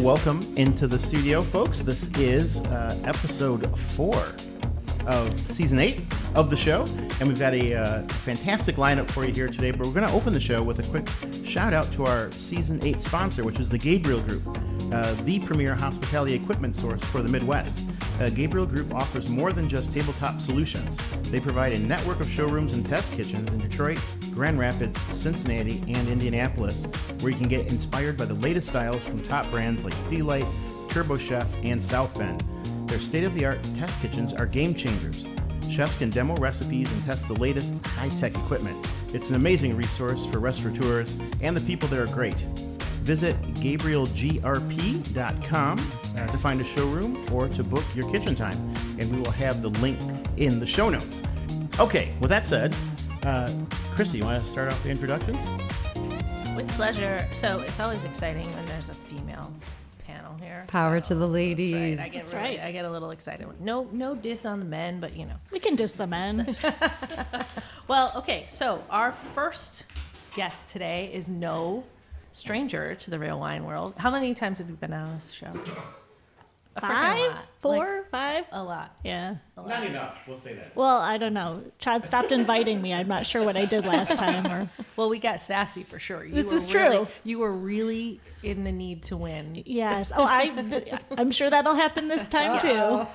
welcome into the studio, folks. This is episode 4 of season 8 of the show, and we've got a fantastic lineup for you here today, but we're going to open the show with a quick shout out to our season 8 sponsor, which is the Gabriel Group, the premier hospitality equipment source for the Midwest. Gabriel Group offers more than just tabletop solutions. They provide a network of showrooms and test kitchens in Detroit, Grand Rapids, Cincinnati, and Indianapolis, where you can get inspired by the latest styles from top brands like Steelite, Turbo Chef, and South Bend. Their state-of-the-art test kitchens are game changers. Chefs can demo recipes and test the latest high-tech equipment. It's an amazing resource for restaurateurs, and the people there are great. Visit GabrielGRP.com to find a showroom or to book your kitchen time, and we will have the link in the show notes. Okay, with that said, Chrissy, you want to start off the introductions? With pleasure. So it's always exciting when there's a female panel here. Power to the ladies. That's right. I get a little excited. No diss on the men, but you know. We can diss the men. Well, okay, so our first guest today is no stranger to the real wine world. How many times have you been on this show? A freaking lot. 4, 5? A lot. Yeah. Not enough, we'll say that. Well, I don't know. Chad stopped inviting me. I'm not sure what I did last time. Well, we got sassy for sure. This is true. You were really in the need to win. Yes. Oh, I'm sure that'll happen this time too.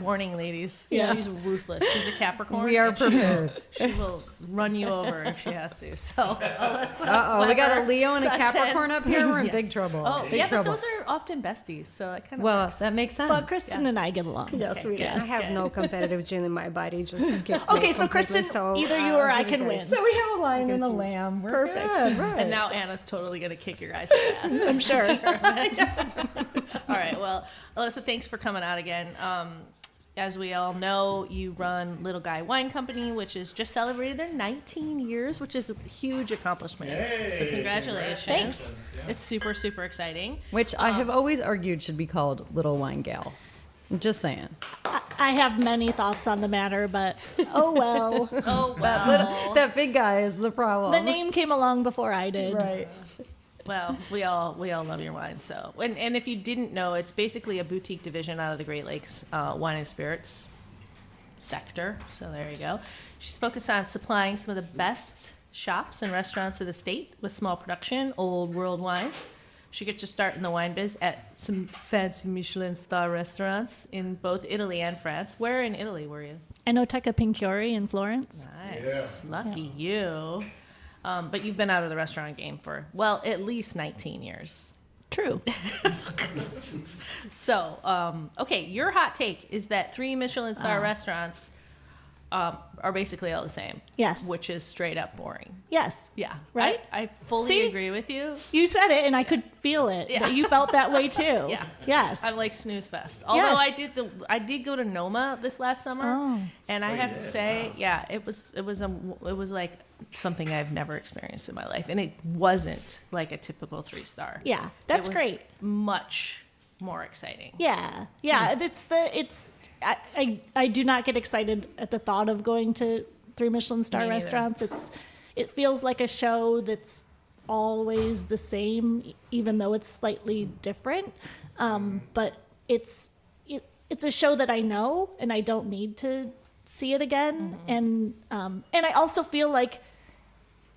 Warning, ladies. Yes. She's ruthless. She's a Capricorn. We are prepared. She will run you over if she has to. So, Alyssa. Uh-oh, we got a Leo and a Sutton. Capricorn up here. We're in Yes. big trouble. Oh, big yeah, trouble. but those are often besties, so that kind of Well, works. that makes sense. But Kristen and I get along. Yes, we do. good. I have no competitive gene in my body. Just skip me Okay, so completely, Kristen, either you or I can win. So we have a lion and a lamb. We're Perfect. good, right. And now Anna's totally going to kick your guys' ass. I'm sure. All right, well, Alyssa, thanks for coming out again. As we all know, you run Little Guy Wine Company, which has just celebrated their 19 years, which is a huge accomplishment. So congratulations. Thanks. It's super, super exciting. Which I have always argued should be called Little Wine Gal. I'm just saying. I have many thoughts on the matter, but oh well. Oh, well. That big guy is the problem. The name came along before I did. Right. Well, we all love your wine. So, and if you didn't know, it's basically a boutique division out of the Great Lakes wine and spirits sector. So there you go. She's focused on supplying some of the best shops and restaurants of the state with small production, old world wines. She gets her start in the wine biz at some fancy Michelin star restaurants in both Italy and France. Where in Italy were you? Enoteca Pinchiori in Florence. Nice. Yeah. Lucky you. But you've been out of the restaurant game for, well, at least 19 years. True. So, okay, your hot take is that 3 Michelin star restaurants are basically all the same. Yes. Which is straight up boring. Yes. Yeah. Right? I fully See? agree with you. You said it, and I could feel it. Yeah. That you felt that way too. Yeah. Yes. I'm like snooze fest. Although Yes. I did go to Noma this last summer, and I have to say, yeah, it was like something I've never experienced in my life, and it wasn't like a typical 3-star. Yeah, that's It was great. Much more exciting. Yeah. Yeah. I do not get excited at the thought of going to 3 Michelin star Me neither. restaurants. It feels like a show that's always the same, even though it's slightly different. But it's a show that I know, and I don't need to see it again. Mm-hmm. And I also feel like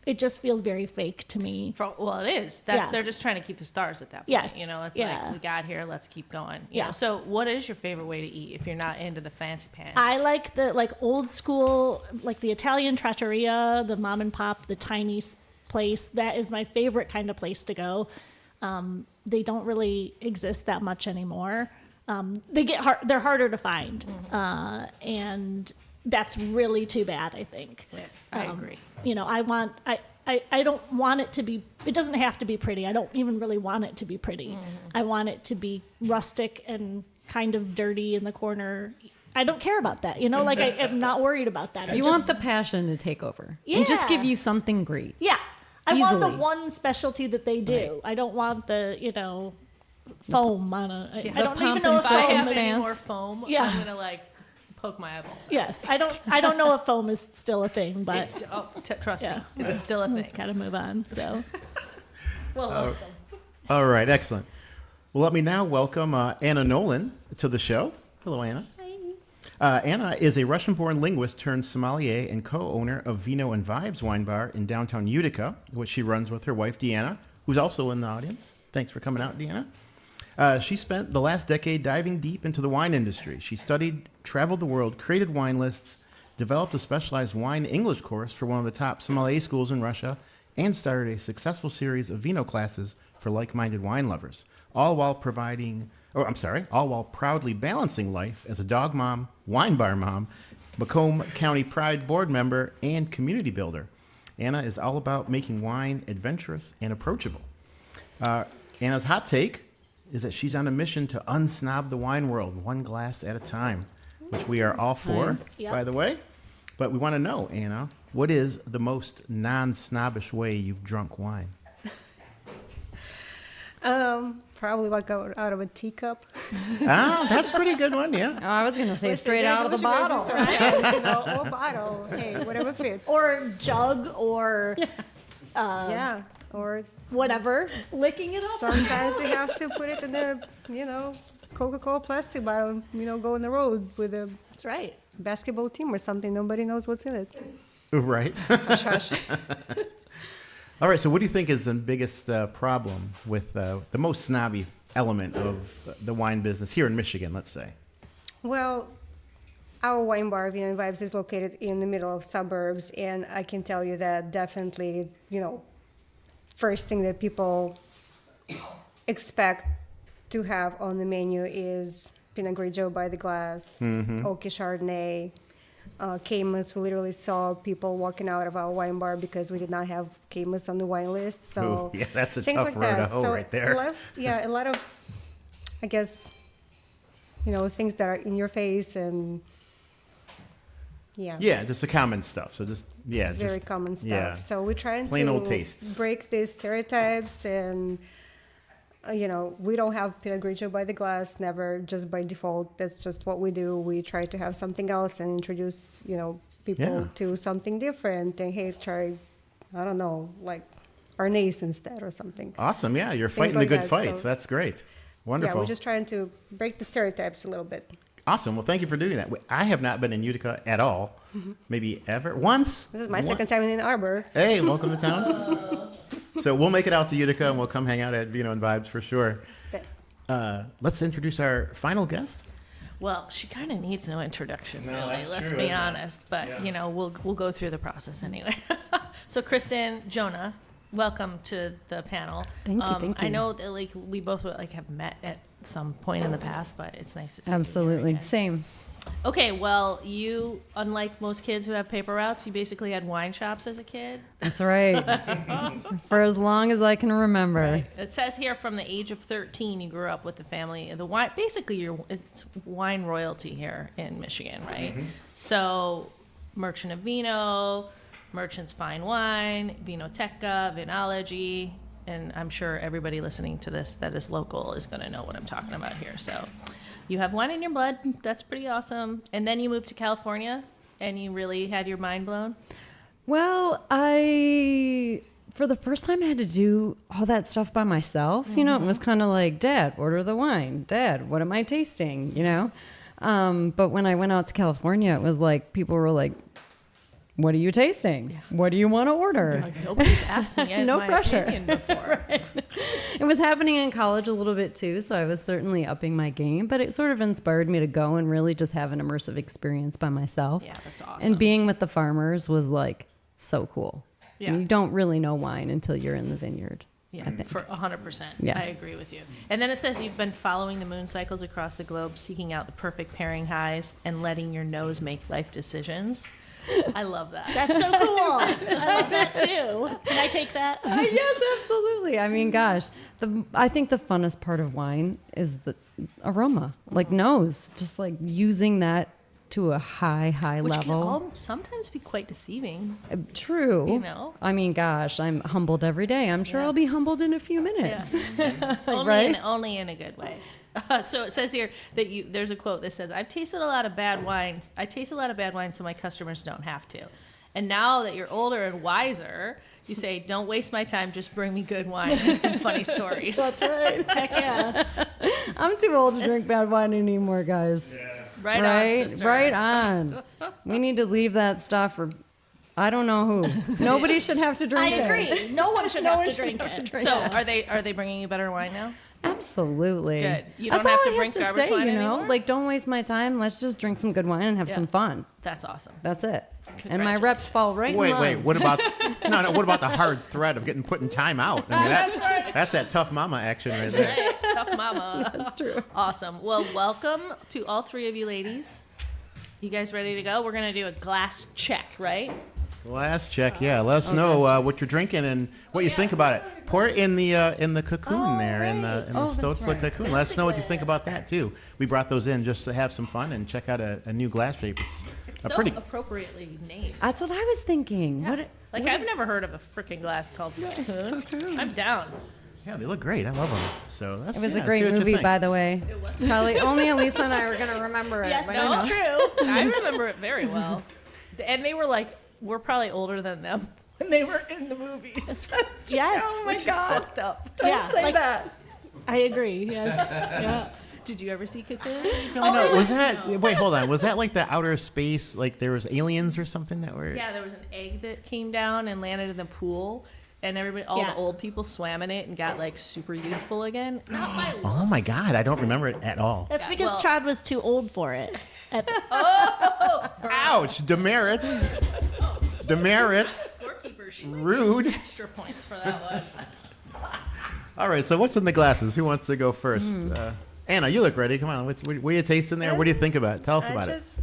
it just feels very fake to me. Well, it is. Yeah. They're just trying to keep the stars at that point. Yes. You know, it's Yeah. like, we got here, let's keep going. You Yeah. know? So what is your favorite way to eat if you're not into the fancy pants? I like the old school, like the Italian trattoria, the mom and pop, the tiny place. That is my favorite kind of place to go. They don't really exist that much anymore. They're harder to find, and that's really too bad, I think. Yeah, I agree. You know, I don't want it to be, it doesn't have to be pretty. I don't even really want it to be pretty. I want it to be rustic and kind of dirty in the corner. I don't care about that, you know, like I am not worried about that. You want the passion to take over. Yeah. And just give you something great. Yeah. I want the Easily. one specialty that they do. Right. I don't want the, foam on a, I The don't pump even know and if If I foam have is, any more foam, Yeah. I'm going to poke my eyeballs out. yes, I don't know if foam is still a thing, but Trust yeah. me, it is still a thing. Let's kind of move on, so. Well, welcome. All right, excellent. Well, let me now welcome Anna Nolan to the show. Hello, Anna. Hi. Anna is a Russian-born linguist turned sommelier and co-owner of Vino and Vibes Wine Bar in downtown Utica, which she runs with her wife, Deanna, who's also in the audience. Thanks for coming out, Deanna. She spent the last decade diving deep into the wine industry. She studied, traveled the world, created wine lists, developed a specialized wine English course for one of the top sommelier schools in Russia, and started a successful series of vino classes for like-minded wine lovers, all while proudly balancing life as a dog mom, wine bar mom, Macomb County Pride board member, and community builder. Anna is all about making wine adventurous and approachable. Anna's hot take is that she's on a mission to unsnob the wine world one glass at a time, which we are all for, Nice. by the way. But we want to know, Anna, what is the most non-snobbish way you've drunk wine? Probably like out of a teacup. That's a pretty good one, yeah. Oh, I was going to say Listen, straight yeah, out of the what you bottle. gonna do, right? Or bottle. Hey, whatever fits. Or jug or Yeah. Or whatever. Licking it up. sometimes they have to put it in a, Coca-Cola plastic bottle, go on the road with a That's right. basketball team or something. Nobody knows what's in it. Right. Hush, hush. All right, so what do you think is the biggest problem with the most snobby element of the wine business here in Michigan, let's say? Well, our wine bar, Vino and Vibes, is located in the middle of suburbs, and I can tell you that definitely, first thing that people expect to have on the menu is Pinot Grigio by the glass, Oaky Chardonnay, Camus. We literally saw people walking out of our wine bar because we did not have Camus on the wine list. So Ooh, yeah, that's a things tough like road that. to hoe So right there. a lot of, I guess, things that are in your face and Yeah, just the common stuff. So very just common stuff. yeah. So we're trying Plain to old tastes. break these stereotypes and. We don't have Pinot Grigio by the glass, never, just by default. That's just what we do. We try to have something else and introduce, people to something different. And hey, try, I don't know, like Arnaise instead or something. Awesome, yeah, you're Things fighting like the good that, fight. so- That's great. Yeah, Wonderful. we're just trying to break the stereotypes a little bit. Awesome. Well, thank you for doing that. I have not been in Utica at all, maybe ever. Once. This is my second time in Ann Arbor. Hey, welcome to town. So we'll make it out to Utica and we'll come hang out at Vino and Vibes for sure. Let's introduce our final guest. Well, she kind of needs no introduction, No, really. that's Let's true, be isn't it? honest. But we'll go through the process anyway. So, Kristen, Jonah, welcome to the panel. Thank you, thank I you. know that we both have met at some point in the past, but it's nice to see you here Absolutely. again. Same. Okay, well, you, unlike most kids who have paper routes, you basically had wine shops as a kid. That's right. For as long as I can remember. It says here from the age of 13, you grew up with the family. The wine, basically, it's wine royalty here in Michigan, right? So, Merchant of Vino, Merchant's Fine Wine, Vinoteca, Vinology, and I'm sure everybody listening to this that is local is going to know what I'm talking about here. So, you have wine in your blood. That's pretty awesome. And then you moved to California, and you really had your mind blown. Well, for the first time, I had to do all that stuff by myself. It was kind of like, Dad, order the wine. Dad, what am I tasting? But when I went out to California, it was like, people were like, what are you tasting? Yeah. What do you want to order? Like, nobody's asked me No my pressure. opinion before. It was happening in college a little bit too, so I was certainly upping my game, but it sort of inspired me to go and really just have an immersive experience by myself. Yeah, that's awesome. And being with the farmers was like so cool. Yeah. And you don't really know wine until you're in the vineyard. Yeah, I think. for 100%. Yeah. I agree with you. And then it says you've been following the moon cycles across the globe, seeking out the perfect pairing highs and letting your nose make life decisions. I love that. That's so cool. I love that too. Can I take that? Yes, absolutely. I mean, gosh, I think the funnest part of wine is the aroma, like nose, just like using that to a high Which level. can sometimes be quite deceiving. True. I mean, gosh, I'm humbled every day. I'm sure Yeah. I'll be humbled in a few minutes. Only in a good way. So it says here that there's a quote that says, I taste a lot of bad wine, so my customers don't have to. And now that you're older and wiser, you say, don't waste my time, just bring me good wine and some funny stories. That's right. Heck yeah. I'm too old to drink bad wine anymore, guys. Right on, sister. Right on. We need to leave that stuff for I don't know who. Nobody should have to drink I it. agree. No one should have to drink it. So are they bringing you better wine now? Absolutely. Good. You That's don't have all to I drink have to garbage say, wine you know? anymore? Like, don't waste my time. Let's just drink some good wine and have some fun. That's awesome. That's it. And my reps fall right in line. Wait. What about what about the hard threat of getting put in time out? I mean, that's that tough mama action right there. Right. Tough mama. That's true. Awesome. Well, welcome to all three of you ladies. You guys ready to go? We're going to do a glass check, right? Glass check, yeah. Let us know what you're drinking and what you think about it. Pour it in the cocoon there, in the Stotzler cocoon. Let us know what you think about that too. We brought those in just to have some fun and check out a new glass shape. It's a so pretty appropriately named. That's what I was thinking. Yeah. I've never heard of a freaking glass called cocoon. I'm down. Yeah, they look great. I love them. So that's It was a see great what you movie, think. by the way. It was. Probably only Elisa and I are going to remember it. Yes, but that's I know. true. I remember it very well. And they were like, we're probably older than them when they were in the movies. Yes. Oh my Which is God. fucked up. Don't say that. I agree. Yes. Yeah. Did you ever see Cocoon? Don't know. Was that? Wait, hold on. Was that like the outer space? Like there was aliens or something that were? Yeah, there was an egg that came down and landed in the pool, and all the old people swam in it and got like super youthful again. Not by Oh my God, I don't remember it at all. That's Yeah, because well- Chad was too old for it. Ouch! Demerits. Demerits. scorekeeper. She Rude. extra points for that one. All right. So what's in the glasses? Who wants to go first? Anna, you look ready. Come on. What are you tasting there? What do you think about it? Tell us about it. Just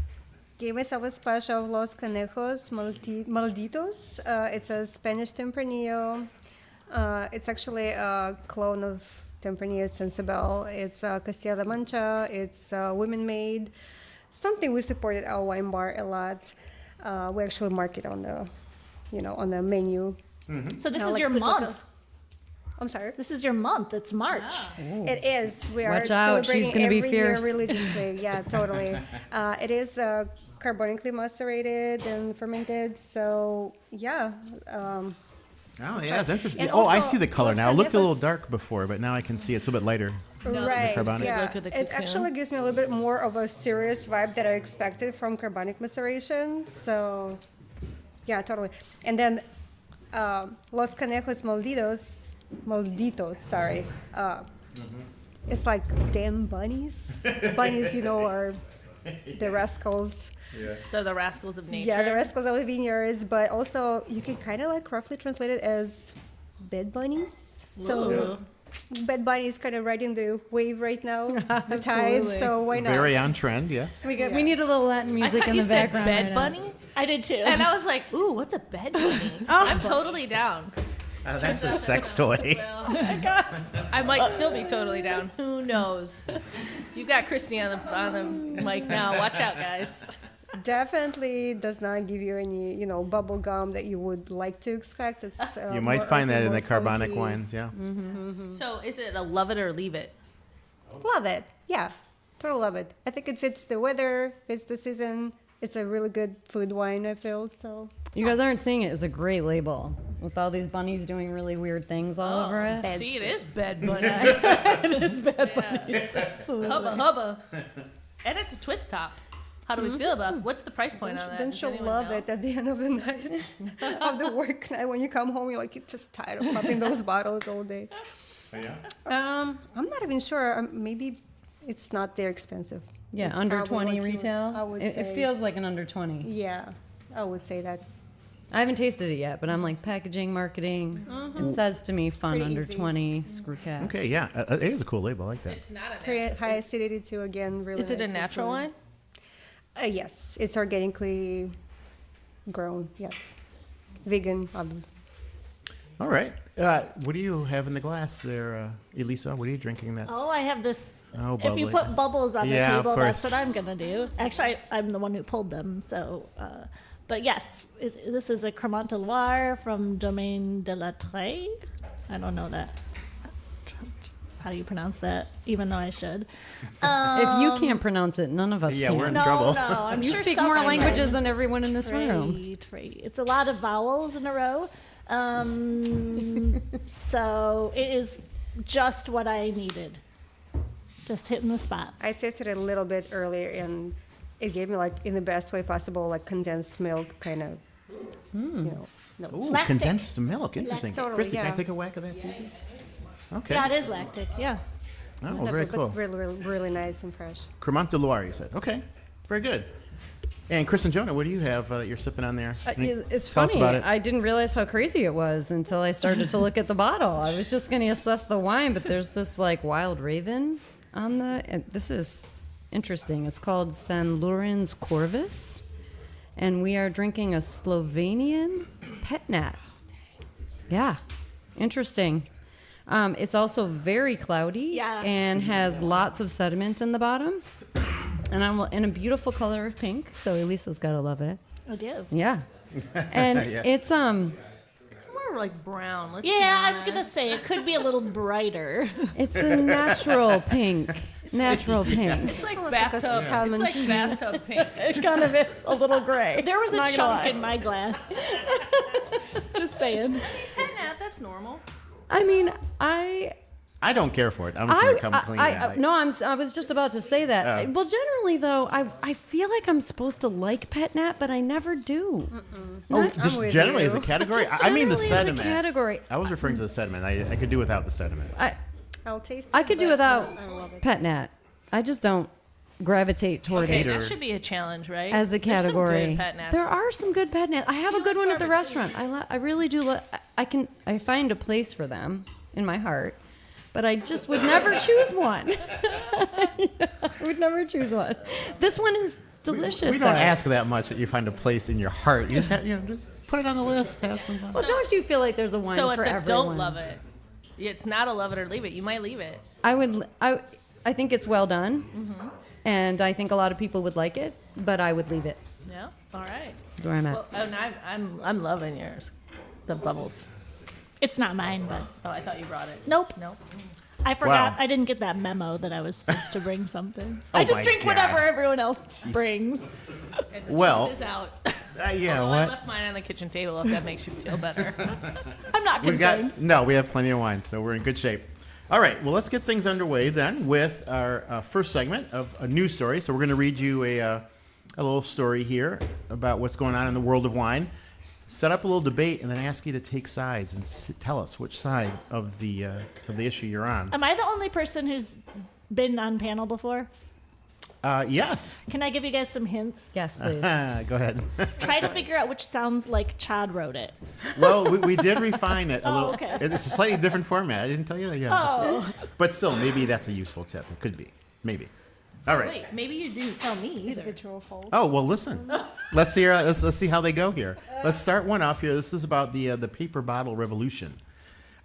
gave myself a splash of Los Conejos Malditos. It's a Spanish Tempranillo. It's actually a clone of Tempranillo Sensibel. It's Castilla-La Mancha. It's women made. Something we supported our wine bar a lot. We actually mark it on the menu. So this No, is like your put like month. I'm sorry. This is your month. It's March. It is. We are Watch out, she's celebrating gonna be every fierce. year religiously. Yeah, totally. It is carbonically macerated and fermented. So yeah. Oh, yeah, it's interesting. And Oh, I also, see the color Los now. It looked a little Conejos- dark before, but now I can see it's a bit lighter. Right. carbonic. Yeah. Look at the It cocoon. actually gives me a little bit more of a serious vibe that I expected from carbonic maceration. So yeah, totally. And then Los Conejos Malditos, sorry. It's like damn bunnies. Bunnies, are the rascals. They're the rascals of nature. Yeah, the rascals of the vineyards, but also you can kind of like roughly translate it as bed bunnies. So bed bunnies kind of riding the wave right now, the tide. Absolutely. So why not? Very on trend, yes. We need a little Latin I music thought in you the said background. bed right now. bunny, I did too. and I was like, "Ooh, what's a bed bunny?" I'm totally down. That's a sex toy. Well, I might still be totally down. Who knows? You got Christy on the mic now. Watch out, guys. Definitely does not give you any, bubble gum that you would like to expect. It's, You might more find that earthy, in the more carbonic funky. wines, yeah. So, is it a love it or leave it? Love it. Yeah, totally love it. I think it fits the weather, fits the season. It's a really good food wine, I feel. So You guys aren't seeing it. It's a great label with all these bunnies doing really weird things all over it. See, it is bed bunnies. It is bad bunnies. Absolutely. Hubba hubba. And it's a twist top. How do we feel about What's the price point on that? don't Does you anyone love know? it at the end of the night, of the work night when you come home? You're like, you're just tired of popping those bottles all day. I'm not even sure. Maybe it's not that expensive. Yeah, It's under probably 20 like retail. I would It say. feels like an under 20. Yeah, I would say that. I haven't tasted it yet, but I'm like packaging, marketing. It says to me fun Pretty under easy. 20, screw cap. Okay, yeah. It is a cool label. I like that. It's not a Pretty natural. high acidity too. Again, really. Is it a nice with natural food. wine? Yes, it's organically grown. Yes, vegan. All right. What do you have in the glass there, Elisa? What are you drinking? That's I have this. Oh, If you bubbly. put bubbles on the Yeah, of table, that's course. what I'm gonna do. Actually, I'm the one who pulled them. So, but yes, this is a Cremant de Loire from Domaine de la Treille. I don't know that. how do you pronounce that, even though I should. If you can't pronounce it, none of us Yeah, can. we're in No, trouble. no, I'm You sure speak some more of languages them. than everyone in this room. Right. It's a lot of vowels in a row. So it is just what I needed. Just hitting the spot. I tasted it a little bit earlier, and it gave me, like, in the best way possible, like condensed milk kind of, you know. No. Ooh, Lactic. condensed milk. Interesting. Totally, Kristen, can I yeah. take a whack of that too? Okay. Yeah, it is lactic. Yeah. Oh, very But cool. really, really, really nice and fresh. Cremant de Loire, you said. Okay. Very good. And Kristen Jonah, what do you have that you're sipping on there? It's Tell us funny. about it. I didn't realize how crazy it was until I started to look at the bottle. I was just going to assess the wine, but there's this like wild raven on the. And this is interesting. It's called San Lorenz Corvus, and we are drinking a Slovenian Petnat. Yeah, interesting. It's also very cloudy and has lots of sediment in the bottom. And I'm in a beautiful color of pink, so Elisa's got to love it. I do. Yeah. And Yeah. it's It's more like brown. Let's be Yeah, I'm honest. gonna say it could be a little brighter. it's a natural pink. Natural pink. It's like Almost like a bathtub. salmon. It's like bathtub pink. It kind of is a little gray. There was a Not gonna chunk lie. in my glass. Just saying. Petnat, that's normal. I mean, I don't care for it. I'm just going to come clean. I was just about to say that. Well, generally though, I feel like I'm supposed to like Petnat, but I never do. Just with generally you. as a category? Just I mean the generally as a sediment. category. I was referring to the sediment. I could do without the sediment. I'll taste it. I could do but without I love it. Petnat. I just don't gravitate toward Okay, it that should be a challenge, right? as a category. There's some good Petnats. There are some good Petnats. I have a good one at the restaurant. I really do. I find a place for them in my heart, but I just would never choose one. I would never choose one. This one is delicious. We don't though. ask that much that you find a place in your heart. You just have, just put it on the list. Have some fun. Well, don't you feel like there's a wine So for it's a everyone? don't love it. It's not a love it or leave it. You might leave it. I think it's well done, and I think a lot of people would like it, but I would leave it. Yeah. All right. That's where I'm at. Well, and I'm loving yours. The bubbles. It's not mine, but Oh, I thought you brought it. nope. Nope. I forgot. Wow. I didn't get that memo that I was supposed to bring something. Oh I just my drink God. whatever everyone else brings. And the Well, truth is out. Yeah, Although I what? left mine on the kitchen table. If that makes you feel better. I'm not We've concerned. we have plenty of wine, so we're in good shape. All right, well, let's get things underway then with our first segment of a news story. So we're going to read you a little story here about what's going on in the world of wine, set up a little debate, and then ask you to take sides and tell us which side of the issue you're on. Am I the only person who's been on panel before? Yes. Can I give you guys some hints? Yes, please. Go ahead. Try to figure out which sounds like Chad wrote it. Well, we did refine it a Oh, little. okay. It's a slightly different format. I didn't tell you that. Yeah. Oh. But still, maybe that's a useful tip. It could be. Maybe. All right. Wait, maybe you didn't tell me either. Oh well, listen. Let's see. Let's see how they go here. Let's start one off here. This is about the paper bottle revolution,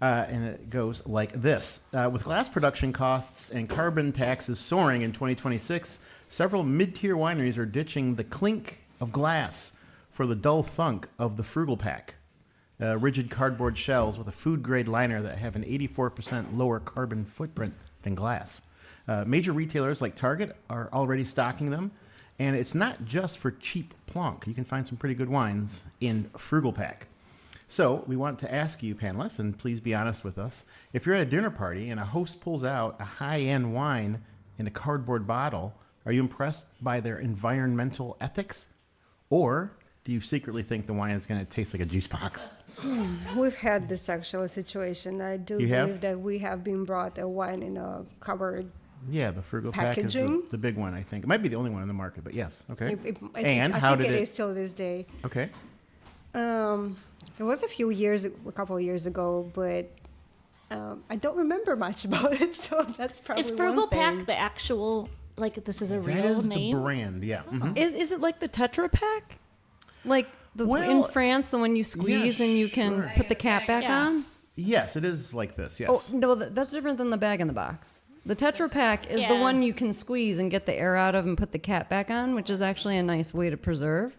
and it goes like this: with glass production costs and carbon taxes soaring in 2026, several mid-tier wineries are ditching the clink of glass for the dull thunk of the frugal pack. Rigid cardboard shells with a food-grade liner that have an 84% lower carbon footprint than glass. Major retailers like Target are already stocking them, and it's not just for cheap plonk. You can find some pretty good wines in Frugal Pack. So we want to ask you, panelists, and please be honest with us, if you're at a dinner party and a host pulls out a high-end wine in a cardboard bottle, are you impressed by their environmental ethics? Or do you secretly think the wine is going to taste like a juice box? We've had this actual situation. I do You believe have? that we have been brought a wine in a cupboard. Yeah, the Frugal Pack is Packaging? the big one, I think. It might be the only one in the market, but yes. Okay. I How think did it it? is till this day. Okay. It was a couple of years ago, but I don't remember much about it. So that's probably Is Frugal one thing. Pack the actual, like, this is a That real is name? the brand, yeah. Mhm. Is it like the Tetra Pak? Like in Well, France, the one you squeeze and you can sure. put the cap back Yeah. on? Yes, it is like this, yes. Oh, no, that's different than the bag in the box. The Tetra Pak is the Yeah. one you can squeeze and get the air out of and put the cap back on, which is actually a nice way to preserve.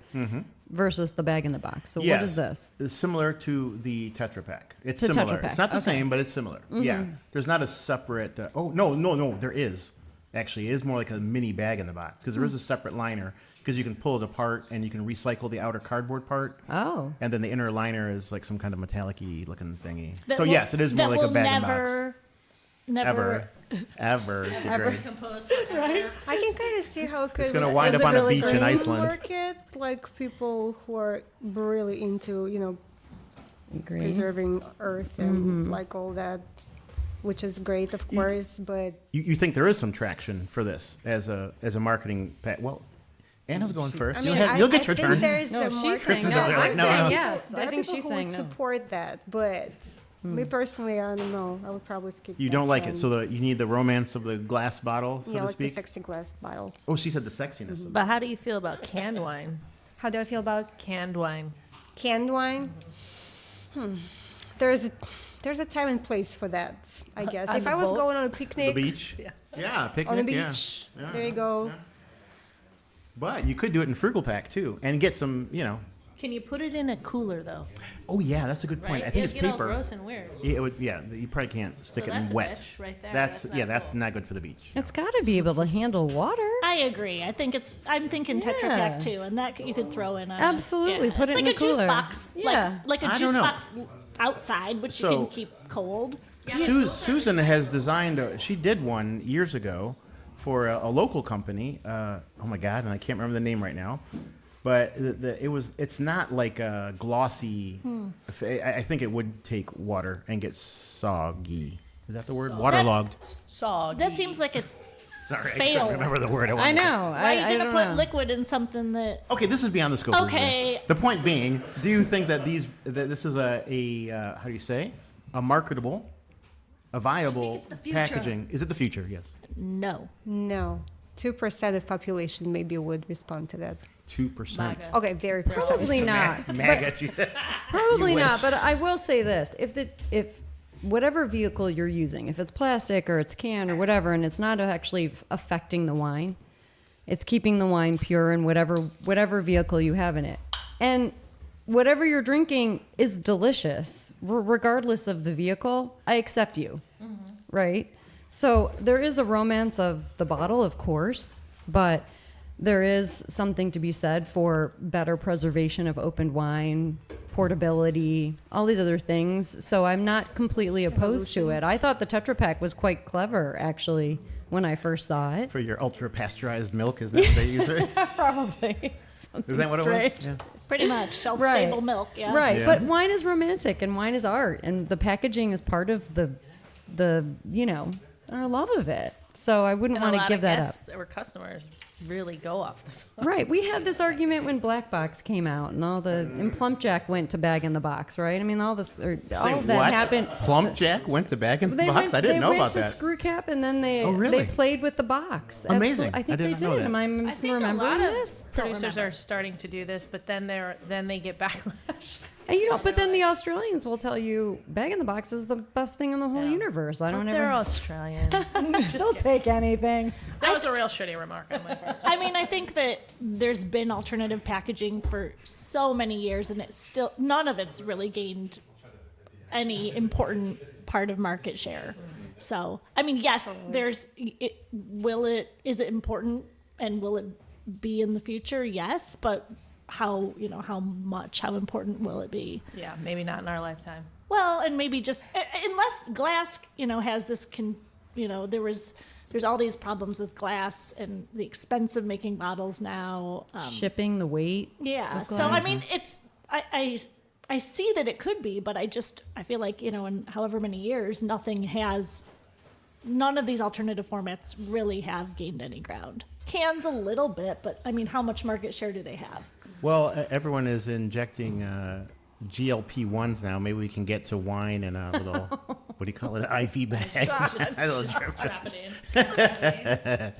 versus the bag in the box. So Yes. what is this? It's similar to the Tetra Pak. It's To similar. Tetra Pak, It's not the okay. same, but it's similar. Yeah. There's not a separate. No. There is. Actually, it is more like a mini bag in the box because there is a separate liner because you can pull it apart and you can recycle the outer cardboard part. Oh. And then the inner liner is like some kind of metallic-y looking thingy. That So will- yes, it is more that like a will bag in the never, box. never. Ever. Ever. Composed. I can kind of see how it could. It's gonna wind Is up it on a really beach in green? Iceland. Market like people who are really into Green. preserving earth and like all that, which is great, of course. But You think there is some traction for this as a marketing pack? Well, Anna's going first. I mean, You'll get your think turn. there's No, a she's market. saying Kristen's no. over there I'm like, no, saying no. yes. There I are think people she's who saying would no. support that, but me personally, I don't know. I would probably skip. You that don't like one. it, so you need the romance of the glass bottle, so yeah, to like the speak. sexy glass bottle. Oh, she said the sexiness. Of But how do you feel about canned wine? How do I feel about Canned wine. canned wine? There's a time and place for that, I guess. On If the I was boat? going on a the picnic beach. Yeah, picnic. on the yeah. beach, Yeah. there you go. Yeah. But you could do it in Frugal Pack too, and get some. Can you put it in a cooler though? Oh yeah, that's a good point. Right? I think It'll it's get all paper. gross and weird. Yeah, it would. Yeah, you probably can't stick it that's in a wet. bitch right there. That's That's not that's cool. not good for the beach. It's got to be able to handle water. I agree. I think I'm thinking Tetra Yeah. Pak too, and that you could throw in a Absolutely, put it's it like in a juice cooler. box, Yeah. like a I juice don't know. box outside, which So- you can keep cold. Susan has designed. She did one years ago for a local company. Oh my god, and I can't remember the name right now. But it's not like a glossy. I think it would take water and get soggy. Is that the word? Waterlogged. Soggy. That seems like a. Sorry, I fail. couldn't remember the word. I wanted to say. know. Why are you I gonna don't put know. liquid in something that? Okay, this is beyond the scope. of Okay. The point being, do you think that this is a how do you say, a marketable, a viable it's the future. packaging? Is it the future? Yes. No. No, 2% of population maybe would respond to that. 2%. Okay, very precise. Probably not. MAGA, she said. Probably You not, wish. but I will say this: if whatever vehicle you're using, if it's plastic or it's can or whatever, and it's not actually affecting the wine, it's keeping the wine pure in whatever vehicle you have in it, and whatever you're drinking is delicious, regardless of the vehicle. I accept you, right? So there is a romance of the bottle, of course, but there is something to be said for better preservation of opened wine, portability, all these other things. So I'm not completely opposed to it. I thought the Tetra Pak was quite clever, actually, when I first saw it. For your ultra pasteurized milk, is that what they use it? Probably. Is that what it was? Yeah. Pretty much shelf-stable milk. Yeah. Right. Yeah. But wine is romantic and wine is art, and the packaging is part of the our love of it. So I wouldn't And a want to lot give of that guests or customers really go off the phone. up. Right. We had this argument when Black Box came out, and and Plump Jack went to bag in the box, right? I mean, all Say of that what? happened. Plump Jack went to bag in the box? I didn't know they about went to that. Screw Cap, and then they Oh, really? played with the box. Amazing. Absolutely. I think I did they not know did. that. Am I I think a misremembering lot of this? producers are starting to do this, but then they get backlash. And but then the Australians will tell you bag in the box is the best thing in the whole Yeah. universe. I don't They're ever. Australian. They'll take anything. That was a real shitty remark on my part. I mean, I think that there's been alternative packaging for so many years, and it's still none of it's really gained any important part of market share. So, I mean, yes, is it important, and will it be in the future? Yes, but how important will it be? Yeah, maybe not in our lifetime. Well, and maybe just unless glass, has this there's all these problems with glass and the expense of making bottles now. Shipping, the weight. Yeah. of So I glass. mean, I see that it could be, but I feel like in however many years, none of these alternative formats really have gained any ground. Cans a little bit, but I mean, how much market share do they have? Well, everyone is injecting GLP-1s now. Maybe we can get to wine in a little, what do you call it, an IV bag? I don't know.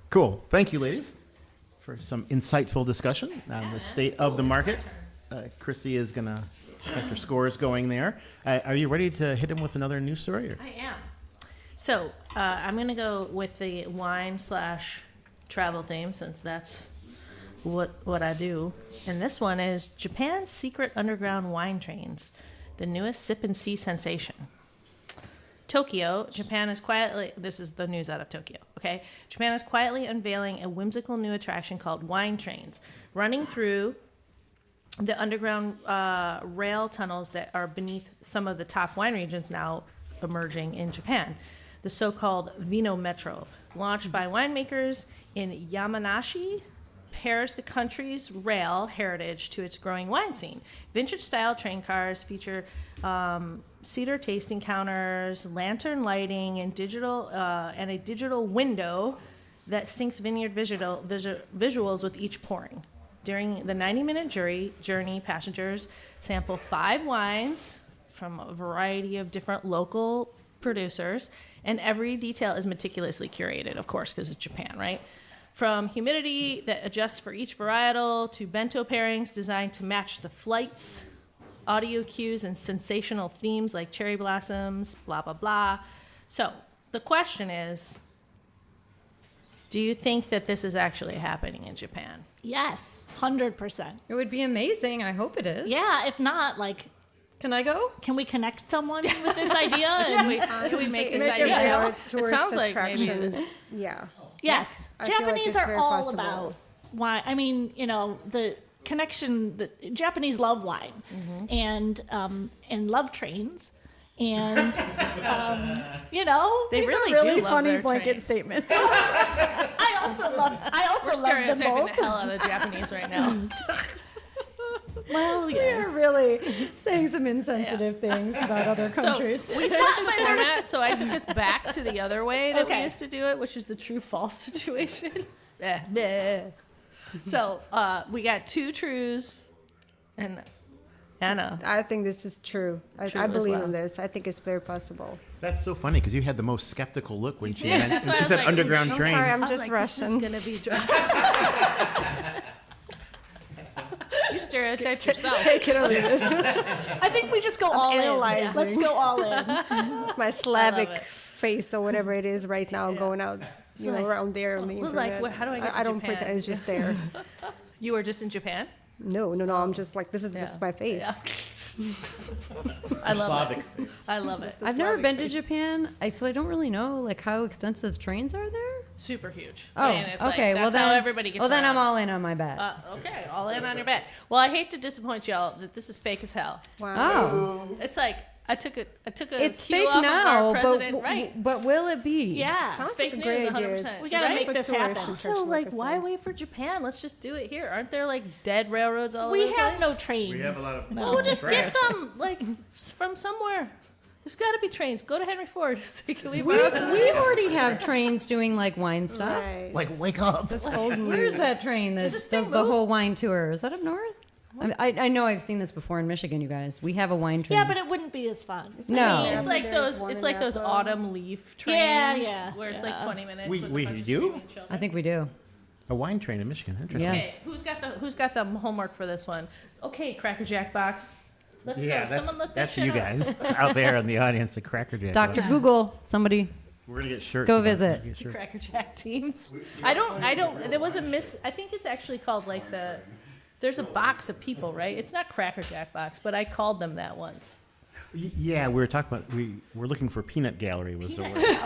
Cool. Thank you, ladies, for some insightful discussion on the state of the market. Chrissy is going to get her scores going there. Are you ready to hit him with another news story? Or? I am. So I'm going to go with the wine/travel theme, since that's what I do. And this one is Japan's secret underground wine trains, the newest sip and see sensation. Tokyo, Japan is quietly, this is the news out of Tokyo, okay? Japan is quietly unveiling a whimsical new attraction called wine trains, running through the underground rail tunnels that are beneath some of the top wine regions now emerging in Japan. The so-called Vino Metro, launched by winemakers in Yamanashi, pairs the country's rail heritage to its growing wine scene. Vintage-style train cars feature cedar tasting counters, lantern lighting, and a digital window that syncs vineyard visuals with each pouring. During the 90-minute journey, passengers sample 5 wines from a variety of different local producers, and every detail is meticulously curated, of course, because it's Japan, right? From humidity that adjusts for each varietal to bento pairings designed to match the flights, audio cues, and sensational themes like cherry blossoms, blah, blah, blah. So the question is, do you think that this is actually happening in Japan? Yes, 100%. It would be amazing. I hope it is. Yeah, if not, like, Can I go? can we connect someone with this idea? And Can we make this Make idea? a real It tourist sounds like attraction. maybe Yeah. Yes, I feel like Japanese it's are very all possible. about wine. I mean, the connection. The Japanese love wine, and love trains, and they really, really do love funny their blanket trains. statements. I also love We're them stereotyping both. the hell out of Japanese right now. Well, yes. You're really saying some insensitive things about other countries. So we switched the format, so I took us back to the other way that we Okay. used to do it, which is the true-false situation. So we got 2 trues and Anna. I think this is true. True I as believe well. in this. I think it's very possible. That's so funny because you had the most skeptical look when she, Yeah, that's why I she was said like, underground I'm train. sorry, I'm I was just like, this is Russian. gonna be You stereotyped yourself. Take it or leave it. I think we just go all in. analyzing. Let's go all in. It's my Slavic it. face or whatever it is right now going out, around there on the well, like, internet. how do I get to I don't Japan? pretend it's just there. You were just in Japan? No. I'm just like, this is my face. Yeah. I love Slavic. it. I love it. I've never been to Japan, so I don't really know like how extensive trains are there. Super huge. Oh, And it's okay. Like, Well that's how then, everybody gets well then I'm around. all in on my bet. Okay, all in on your bet. Well, I hate to disappoint y'all that this is fake as hell. Wow. Oh, It's like I took a it's cue fake off now, of our president. Right. but will it be? Yeah. It's Sounds fake like a news, great idea. 100%. We gotta Right? make For this tourists happen. and So, such like, a why thing. wait for Japan? Let's just do it here. Aren't there like dead railroads all over We the have place? no trains. We have a lot of. Well, we'll just get some like from somewhere. There's got to be trains. Go to Henry Ford. Say, can we borrow some? We already have trains doing like wine stuff. Right. Like, wake up. Where's that train that Does does this thing the move? whole wine tour? Is that up north? I know I've seen this before in Michigan, you guys. We have a wine train. Yeah, but it wouldn't be as fun. no. It's like There's those. one It's in like those Napa. autumn leaf trains. Yeah, Where it's like 20 minutes. We- with a we bunch of do? screaming children. I think we do. A wine train in Michigan. Interesting. Yes. Okay, who's got the homework for this one? Okay, Cracker Jack box. Let's Yeah, go. Someone look that that's shit you up. guys out there in the audience, the Cracker Jack. Dr. Google, somebody. We're gonna get shirts. Go about it. visit. Get shirts. Cracker Jack teams. I don't. There was a miss. I think it's actually called like the. There's a box of people, right? It's not Cracker Jack box, but I called them that once. Yeah, we were talking about we're looking for peanut gallery was the word.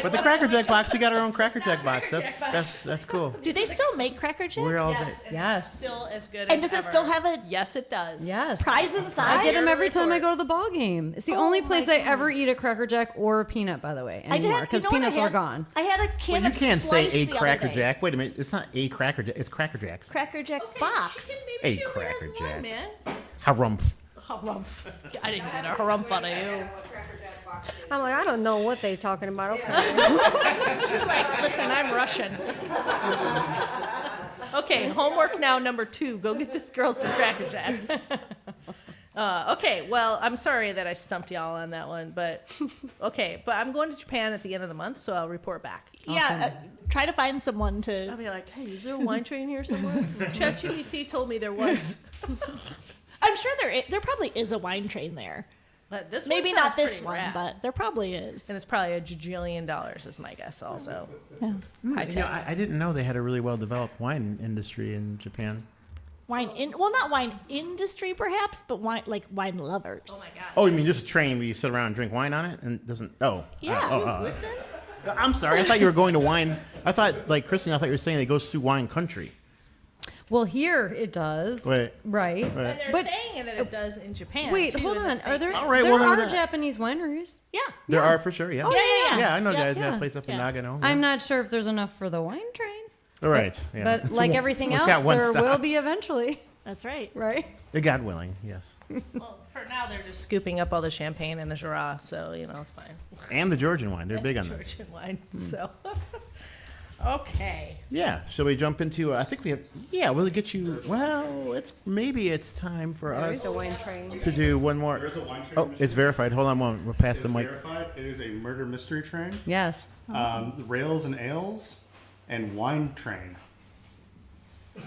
But the Cracker Jack box, we got our own Cracker Jack box. That's cool. Do they still make Cracker Jack? We're all Yes. day. And Yes. It's still as good. And as does it ever. still have a Yes, it does. Yes. prize inside? I get them Here to every time I report. go to the ball game. It's the only place I ever eat a Cracker Jack or a peanut, by the way, anymore, because peanuts are gone. I had a can Well, you of can't say Slice a the other Cracker day. Jack. Wait a minute, it's not a Cracker Jack. It's Cracker Jacks. Cracker Jack Okay, box. She can A maybe show me Cracker as one, Jack. man. Harumph. Harumph. I didn't get a harumph out of you. I'm like, I don't know what they're talking about. Okay. She's like, listen, I'm Russian. Okay, homework now number 2. Go get this girl some Cracker Jacks. Okay, well, I'm sorry that I stumped y'all on that one, but okay. But I'm going to Japan at the end of the month, so I'll report back. Yeah, try to find someone to. I'll be like, hey, is there a wine train here somewhere? ChatGPT told me there was. I'm sure there probably is a wine train there. But this Maybe one not sounds this pretty one, rad. but there probably is. And it's probably a jillion dollars is my guess also. Yeah. High You tech. know, I didn't know they had a really well-developed wine industry in Japan. Not wine industry perhaps, but wine lovers. Oh my god. Oh, you mean just a train where you sit around and drink wine on it and it doesn't? Oh, Yeah. Listen. I'm sorry. I thought you were going to wine. I thought, like Kristen, I thought you were saying it goes through wine country. Well, here it does. Wait. Right. And they're But- saying that it does in Japan. Wait, too, hold in on. this Are there? fake- All right, there well, are then- Japanese wineries. Yeah. There are for sure, yeah. Oh, yeah. Yeah, I know guys yeah. got a place up in Yeah. Nagano. I'm not sure if there's enough for the wine train. All right. Yeah. But It's like one- everything it's else, got one there stop. will be eventually. That's right. Right. God willing, yes. Well, for now they're just scooping up all the champagne and the Jura, so it's fine. And the Georgian wine. They're big on that. Georgian wine. So. Okay. Yeah. Shall we jump into? I think we have. Yeah, we'll get you. Well, it's time for There us is a wine train. to do one more. There's a wine train. Oh, it's verified. Hold on one. We'll pass the It's mic. verified. It is a murder mystery train, Yes. rails and ales, and wine train.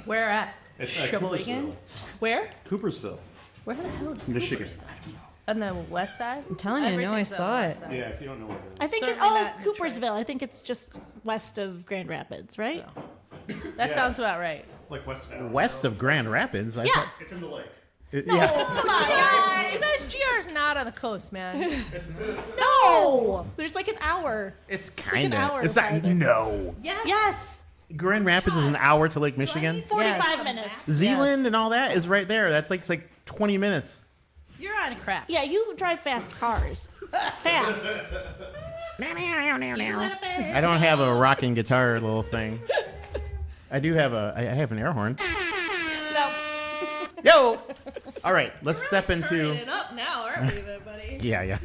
Where at? It's Sheboygan? Where? Coopersville, Where the hell is Michigan. On the west side? I'm telling you, I know I Everything's on saw the it. west side. Yeah, if you don't know where it I think Certainly not in Coopersville. I think it's just west of Grand Rapids, right? That sounds about right. is. Like west. West of Grand Rapids. I Yeah. thought- It's in the lake. yeah. Come on, guys. You guys, GR is not on the coast, man. No, there's like an hour. It's like kind an hour of. It's not. farther. No. Yes, Grand Rapids is an hour to Lake Michigan. 45 minutes. Zealand and all that is right there. That's like 20 minutes. You're on crap. Yeah, you drive fast cars. Fast. I don't have a rocking guitar little thing. I do have I have an air horn. No. Yo. All right, let's step into. Turning it up now, aren't we, there, buddy? Yeah, yeah.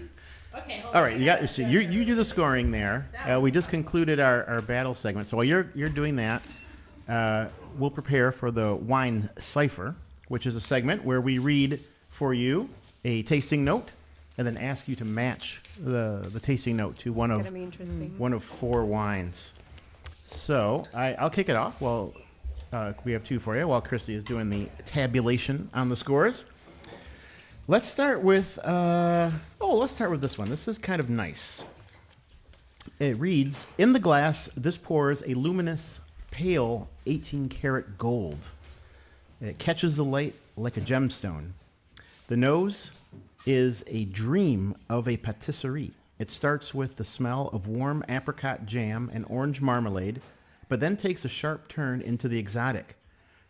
Okay, hold All on. right, you do the scoring there. We just concluded our battle segment, so while you're doing that, we'll prepare for the wine cipher, which is a segment where we read for you a tasting note and then ask you to match the tasting note to one Gonna of be interesting. 4 wines. So I'll kick it off. Well, we have 2 for you while Christy is doing the tabulation on the scores. Let's start with this one. This is kind of nice. It reads, "In the glass, this pours a luminous, pale 18-karat gold. It catches the light like a gemstone. The nose is a dream of a patisserie. It starts with the smell of warm apricot jam and orange marmalade, but then takes a sharp turn into the exotic.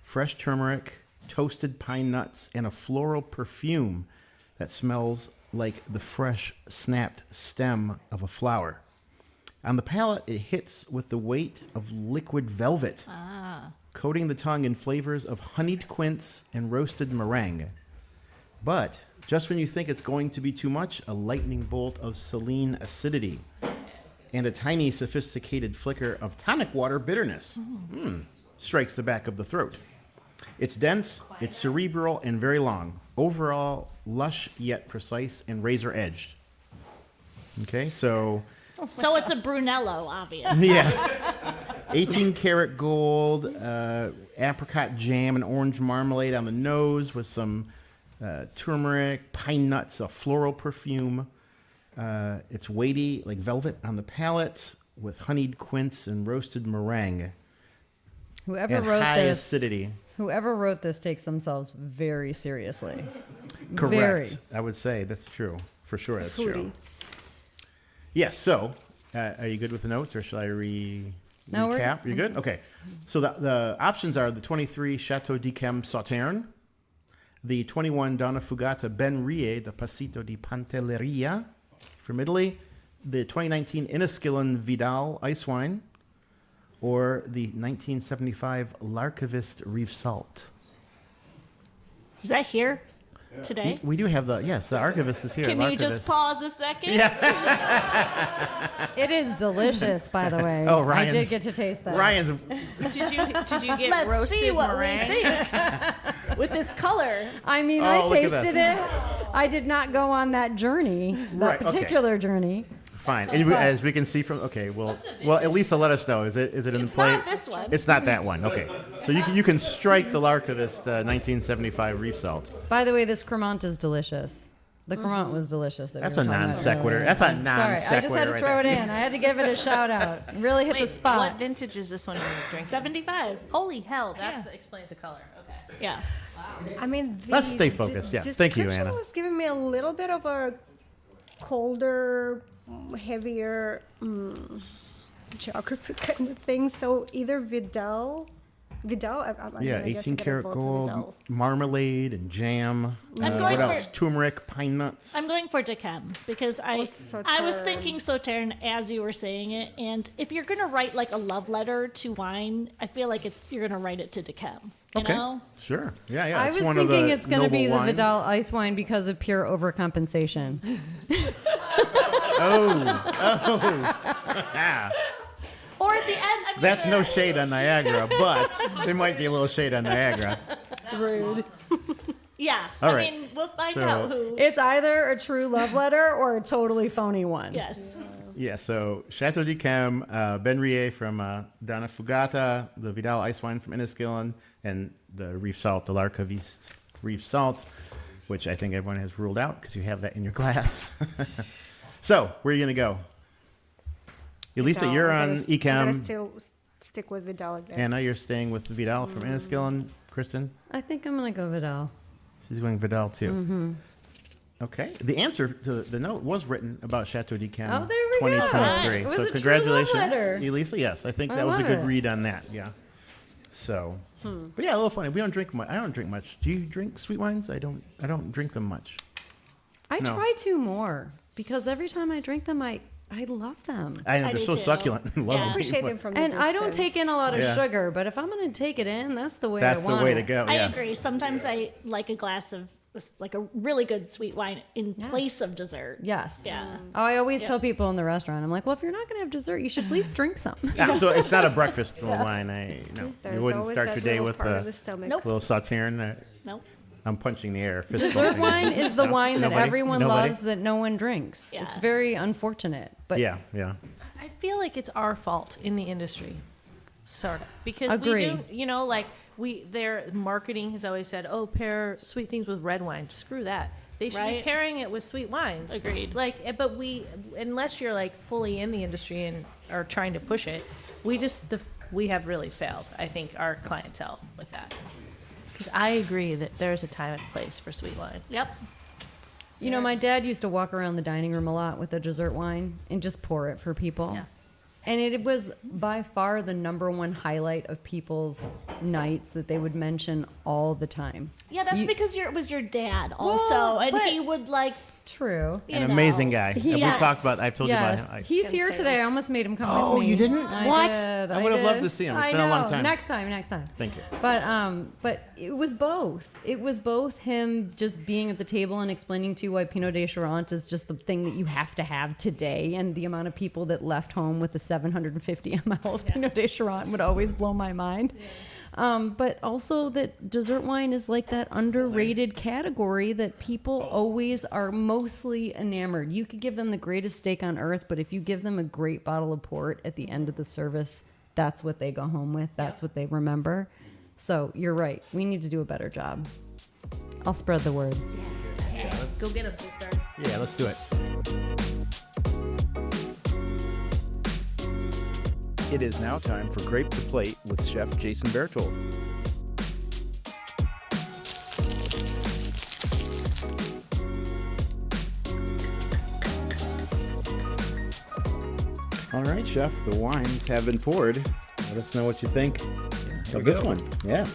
Fresh turmeric, toasted pine nuts, and a floral perfume that smells like the fresh, snapped stem of a flower. On the palate, it hits with the weight of liquid velvet, coating the tongue in flavors of honeyed quince and roasted meringue. But just when you think it's going to be too much, a lightning bolt of saline acidity and a tiny, sophisticated flicker of tonic water bitterness strikes the back of the throat. It's dense, it's cerebral, and very long. Overall, lush yet precise and razor-edged." Okay, so So it's a Brunello, obviously. yeah, 18-karat gold, apricot jam, and orange marmalade on the nose with some turmeric, pine nuts, a floral perfume. It's weighty like velvet on the palate with honeyed quince and roasted meringue. Whoever And wrote high this, acidity. whoever wrote this takes themselves very seriously. Correct. Very. I would say that's true. For sure, that's Fruity. true. Yes, so are you good with the notes or shall I No, we're- recap? You're good? Okay. So the options are the 23 Chateau d'Yquem Sauterne, the 21 Donna Fugata Ben Rie de Pasito di Pantelleria from Italy, the 2019 Inniskillen Vidal Ice Wine, or the 1975 L'archivist Reef Salt. Is that here today? We do have the archivist is here. Can you just L'archivist. pause a second? It is delicious, by the way. Oh, I Ryan's- did get to taste that. Ryan's Did you get Let's roasted see what meringue? we think with this color. I mean, Oh, I look at tasted it. I did not go on that journey, that Right, okay. particular journey. fine. And as we can see from well, Elisa, let us know. Is it in It's the plate? not this one. It's not that one. Okay. So you can strike the L'archivist 1975 Reef Salt. By the way, this Cremant is delicious. The Cremant was delicious. That's a non sequitur. That's a non Sorry, sequitur. I just had to throw it in. I had to give it a shout out. Really hit the Wait, spot. what vintage is this one you're drinking? 75. Holy hell, that explains the color. Okay. Yeah. I mean, Let's stay focused. Yeah. Thank you, description Anna. was giving me a little bit of a colder, heavier geography kind of thing. So either Vidal. I mean, Yeah, I guess 18 I gotta karat vote for gold, Vidal. marmalade and jam. I'm What going else? for- Turmeric, pine nuts. I'm going for Decem because I was Sauterne. thinking Sauterne as you were saying it, and if you're gonna write like a love letter to wine, I feel like you're gonna write it to Decem. You Okay. know? Sure. Yeah. I It's was one of thinking the it's going to noble be the wines. Vidal ice wine because of pure overcompensation. Yeah. Or at the end, I mean, That's no shade on Niagara, but there might be a little shade on Niagara. Rude. Yeah. All I right. mean, we'll find So- out who. It's either a true love letter or a totally phony one. Yes. Yeah, so Chateau d'Yquem, Ben Rie from Donna Fugata, the Vidal ice wine from Enniskillen, and the Reef Salt, the L'Archiviste Reef Salt, which I think everyone has ruled out because you have that in your glass. So, where are you going to go? Elisa, Vidal. you're I'm on gonna Ecam. still stick with Vidal again. Anna, you're staying with Vidal from Enniskillen. Kristen, I think I'm going to go Vidal. she's going Vidal too. Okay. The answer to the note was written about Chateau d'Yquem Oh, there we go. 2023. It was So a true congratulations, love letter. Elisa. Yes, I think I that was a love good it. read on that. Yeah. So, but yeah, a little funny. We don't drink much. I don't drink much. Do you drink sweet wines? I don't drink them much. I No. try to more because every time I drink them, I love them. I know I they're do so too. succulent and lovely. Yeah. Appreciate them from the And I don't distance. take in a lot of Yeah. sugar, but if I'm going to take it in, that's the way That's I want the way it. to go. I Yeah. agree. Sometimes I like a glass of like a really good sweet wine in Yes. place of dessert. Yes. Yeah. Oh, I always Yeah. tell people in the restaurant, I'm like, well, if you're not going to have dessert, you should at least drink some. Yeah, so it's not a breakfast wine. There's You wouldn't always start that your day little with part of a the stomach. Nope. little sauterne. Nope. I'm punching the air. Fist Dessert bumping. wine is the No? wine that Nobody? everyone Nobody? loves that no one drinks. Yeah. It's very unfortunate. But Yeah. I feel like it's our fault in the industry, sort of, because Agree. we do, like their marketing has always said, "Oh, pair sweet things with red wine." Screw that. They should be Right. pairing it with sweet wines. Agreed. Like, but unless you're like fully in the industry and are trying to push it, we have really failed. I think our clientele with that. Because I agree that there's a time and place for sweet wine. Yep. You know, my dad used to walk around the dining room a lot with a dessert wine and just pour it for people. Yeah. And it was by far the number one highlight of people's nights that they would mention all the time. Yeah, that's You- because it was your dad also, Well, and but- he would like. True. An you amazing know. guy. And Yes. We've talked about. I've told Yes. you about him. He's here today. I almost made him come Oh, with me. you didn't? I What? did, I would have loved did. to see him. It's I been a long know. time. Next time. Thank you. But it was both. It was both him just being at the table and explaining to you why Pinot de Charente is just the thing that you have to have today, and the amount of people that left home with the 750 ml of Pinot de Charente would always blow my mind. But also that dessert wine is like that underrated category that people always are mostly enamored. You could give them the greatest steak on earth, but if you give them a great bottle of port at the end of the service, that's what they go home with. That's what they remember. So you're right. We need to do a better job. I'll spread the word. Go get them, sister. Yeah, let's do it. It is now time for Grape to Plate with Chef Jason Bertold. All right, Chef. The wines have been poured. Let us know what you think of this one. Yeah.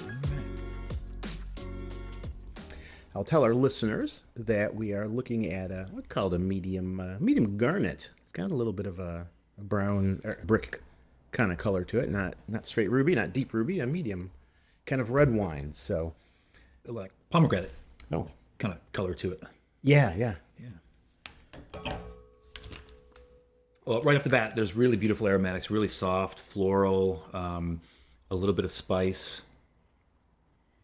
I'll tell our listeners that we are looking at what's called a medium garnet. It's got a little bit of a brown or brick kind of color to it. Not straight ruby, not deep ruby. A medium kind of red wine. So, Like pomegranate oh, kind of color to it. yeah. Well, right off the bat, there's really beautiful aromatics, really soft, floral, a little bit of spice.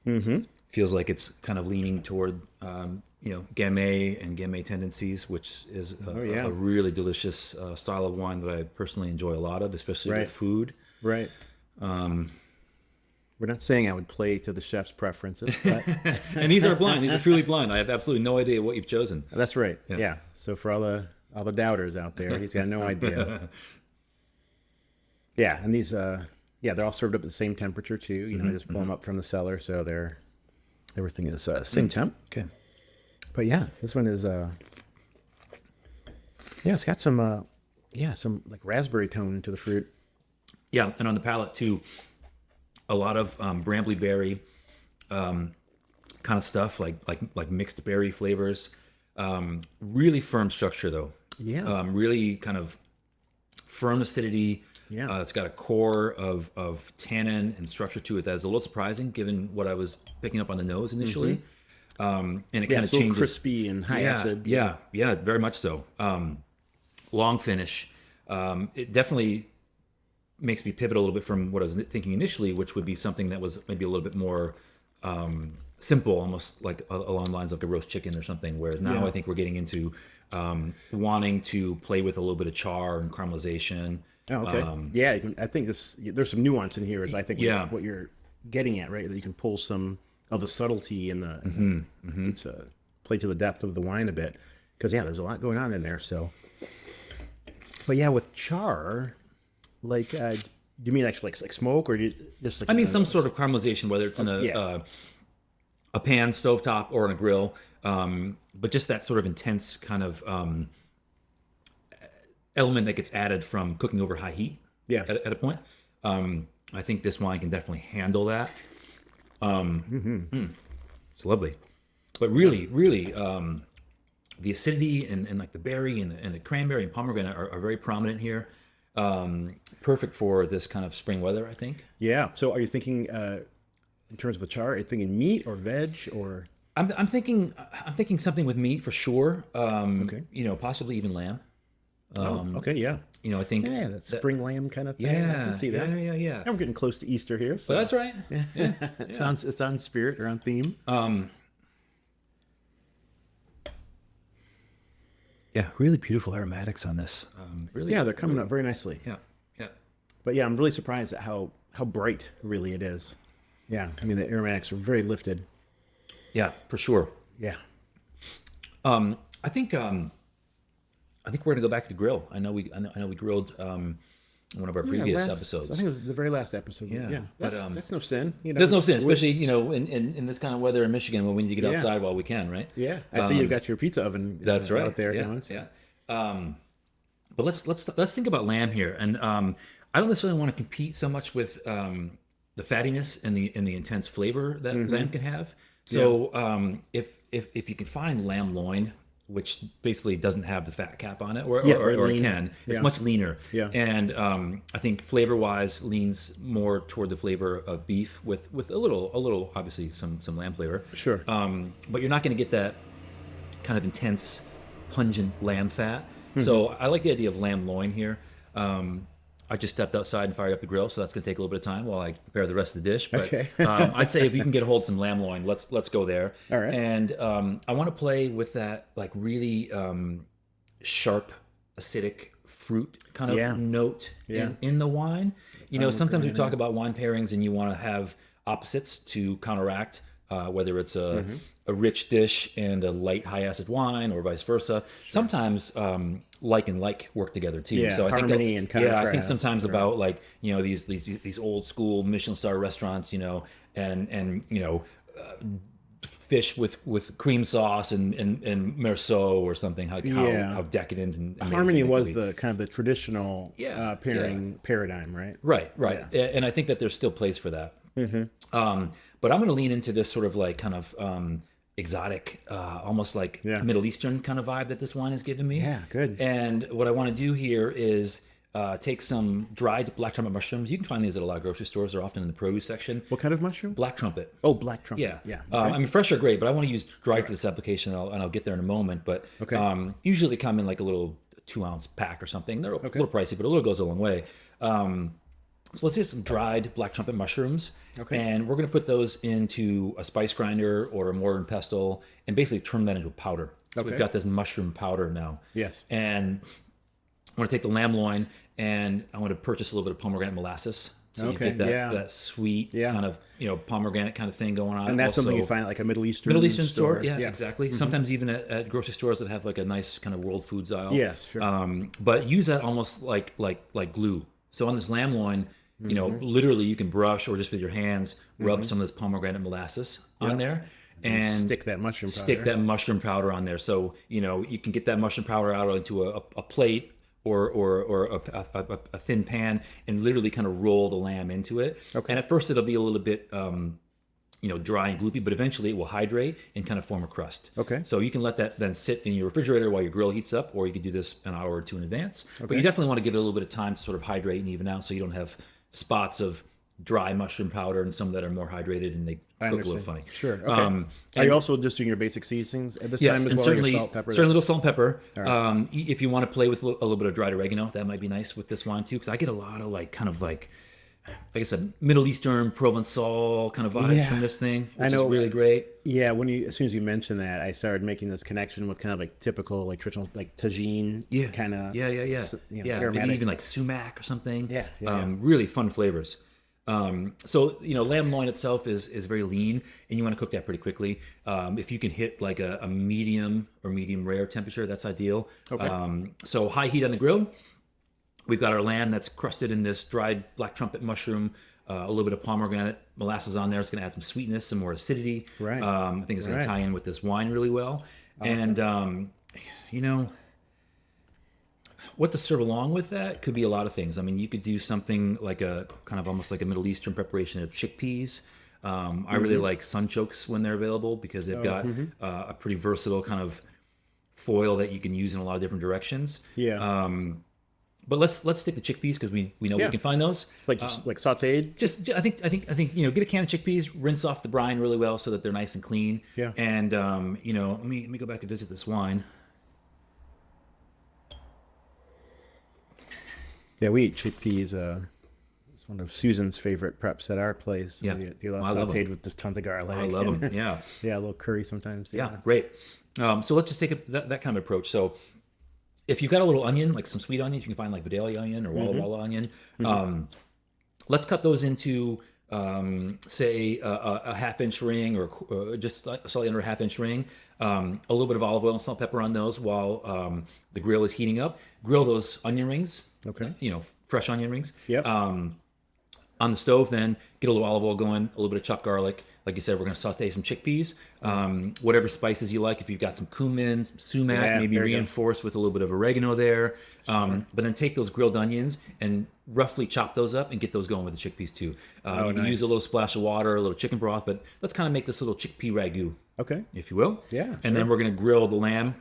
Mm-hmm. Feels like it's kind of leaning toward, gamay and gamay tendencies, which is a really delicious style of wine that I personally enjoy a lot of, especially Right. with food. Right. We're not saying I would play to the chef's preferences, but And these are blind. These are truly blind. I have absolutely no idea what you've chosen. that's right. Yeah. So for all the doubters out there, he's got no idea. Yeah, and these they're all served up at the same temperature too. You know, I just pull them up from the cellar, so everything is same temp. Okay. But yeah, this one is it's got some like raspberry tone to the fruit. Yeah, and on the palate too, a lot of brambly berry kind of stuff, like mixed berry flavors. Really firm structure though. Yeah. Really kind of firm acidity. Yeah. It's got a core of tannin and structure to it that is a little surprising given what I was picking up on the nose initially. And it kind of a little changes. crispy and high acid. Yeah, very much so. Long finish. It definitely makes me pivot a little bit from what I was thinking initially, which would be something that was maybe a little bit more simple, almost like along the lines of like a roast chicken or something. Whereas now I think we're getting into wanting to play with a little bit of char and caramelization. Oh, okay. I think there's some nuance in here. I think what you're getting at, right? That you can pull some of the subtlety and the play to the depth of the wine a bit, because there's a lot going on in there. So, but with char, like, do you mean actually like smoke, or do you just like? I mean, some sort of caramelization, whether it's in a pan, stovetop, or on a grill. But just that sort of intense kind of element that gets added from cooking over high heat. Yeah. At a point, I think this wine can definitely handle that. It's lovely, but really, the acidity and like the berry and the cranberry and pomegranate are very prominent here. Perfect for this kind of spring weather, I think. Yeah. So, are you thinking in terms of the char? Are you thinking meat or veg or? I'm thinking something with meat for sure. Okay. Possibly even lamb. Okay. Yeah. I think that spring lamb kind of thing. Yeah, I can see that. Yeah. And we're getting close to Easter here, so but that's right. Yeah. It's on spirit or on theme. Yeah, really beautiful aromatics on this. They're coming up very nicely. Yeah. But I'm really surprised at how bright really it is. Yeah, I mean the aromatics are very lifted. Yeah, for sure. Yeah. I think we're gonna go back to the grill. I know we grilled in one of our previous episodes. I think it was the very last episode. Yeah. That's no sin. There's no sin, especially in this kind of weather in Michigan when we need to get outside while we can, right? Yeah. I see you've got your pizza oven. That's right. Out there. Yeah. But let's think about lamb here, and I don't necessarily want to compete so much with the fattiness and the intense flavor that lamb can have. So if you can find lamb loin, which basically doesn't have the fat cap on it, or it can, it's much leaner. Yeah. And I think flavor-wise leans more toward the flavor of beef with a little obviously some lamb flavor. Sure. But you're not going to get that kind of intense, pungent lamb fat. So I like the idea of lamb loin here. I just stepped outside and fired up the grill, so that's going to take a little bit of time while I prepare the rest of the dish. But I'd say if you can get a hold of some lamb loin, let's go there. All right. And I want to play with that like really sharp, acidic fruit kind of note in the wine. Sometimes we talk about wine pairings and you want to have opposites to counteract, whether it's a rich dish and a light high acid wine or vice versa. Sure. Sometimes like and like work together too. Yeah, so I think harmony and contrast. I think sometimes about like these old school Michelin star restaurants, and fish with cream sauce and merceau or something. How decadent and amazing harmony was the kind of the traditional pairing paradigm, right? Right. Yeah. And I think that there's still place for that. But I'm going to lean into this sort of like kind of exotic, almost like Middle Eastern kind of vibe that this wine has given me. Yeah, good. And what I want to do here is take some dried black trumpet mushrooms. You can find these at a lot of grocery stores. They're often in the produce section. What kind of mushroom? Black trumpet. Oh, black trumpet. Yeah. Okay. I mean, fresh are great, but I want to use dried for this application, and I'll get there in a moment. But usually they come in like a little 2-ounce pack or something. They're a little pricey, but a little goes a long way. So let's get some dried black trumpet mushrooms. Okay. And we're going to put those into a spice grinder or a mortar and pestle and basically turn that into a powder. So we've got this mushroom powder now. Yes. And I want to take the lamb loin and I want to purchase a little bit of pomegranate molasses So Okay, you get that, yeah. that sweet Yeah. kind of, pomegranate kind of thing going on. And that's something you Also, find at like a Middle Eastern store. Yeah, exactly. Mm-hmm. Sometimes even at grocery stores that have like a nice kind of world foods aisle. Yes, sure. But use that almost like glue. So on this lamb loin, literally you can brush or just with your hands rub some of this pomegranate molasses on there. And stick that mushroom powder. Stick that mushroom powder on there. So, you can get that mushroom powder out into a plate or a thin pan and literally kind of roll the lamb into it. Okay. And at first it'll be a little bit, dry and gloopy, but eventually it will hydrate and kind of form a crust. Okay. So you can let that then sit in your refrigerator while your grill heats up, or you can do this an hour or two in advance. But you definitely want to give it a little bit of time to sort of hydrate and even out so you don't have spots of dry mushroom powder and some that are more hydrated and they cook a little funny. Sure. Okay. Are you also just doing your basic seasonings at this time as and well? certainly, Your salt, pepper? certainly a little salt and pepper. Right. If you want to play with a little bit of dried oregano, that might be nice with this wine too, because I get a lot of like I said, Middle Eastern, Provençal kind of vibes from this thing, which is really great. Yeah, as soon as you mentioned that, I started making this connection with kind of like typical, like traditional, like tagine kind of. Yeah. Aromatic. Maybe even like sumac or something. Yeah. Really fun flavors. So lamb loin itself is very lean, and you want to cook that pretty quickly. If you can hit like a medium or medium rare temperature, that's ideal. Okay. So high heat on the grill. We've got our lamb that's crusted in this dried black trumpet mushroom, a little bit of pomegranate molasses on there. It's going to add some sweetness, some more acidity. Right. I think it's going to tie in with this wine really well. Awesome. And what to serve along with that could be a lot of things. I mean, you could do something like a kind of almost like a Middle Eastern preparation of chickpeas. I really like sunchokes when they're available because they've got a pretty versatile kind of foil that you can use in a lot of different directions. Yeah. But let's stick to chickpeas because we know we can find those. Like just like sautéed. I think get a can of chickpeas, rinse off the brine really well so that they're nice and clean. Yeah. And let me go back and visit this wine. Yeah, we eat chickpeas. It's one of Susan's favorite preps at our place. Yeah. We do a lot of sautéed with just tons of garlic. I love them. Yeah. Yeah, a little curry sometimes. Yeah, great. So let's just take that kind of approach. So if you've got a little onion, like some sweet onions, you can find like Vidalia onion or Walla Walla onion. Let's cut those into, say, a half-inch ring or just slightly under a half-inch ring. A little bit of olive oil and salt, pepper on those while the grill is heating up. Grill those onion rings. Okay. Fresh onion rings. Yep. On the stove, then get a little olive oil going, a little bit of chopped garlic. Like you said, we're going to saute some chickpeas. Whatever spices you like. If you've got some cumin, some sumac, maybe reinforce with a little bit of oregano there. But then take those grilled onions and roughly chop those up and get those going with the chickpeas too. You can use a little splash of water, a little chicken broth, but let's kind of make this little chickpea ragu, Okay. if you will. Yeah, And then we're going to grill the lamb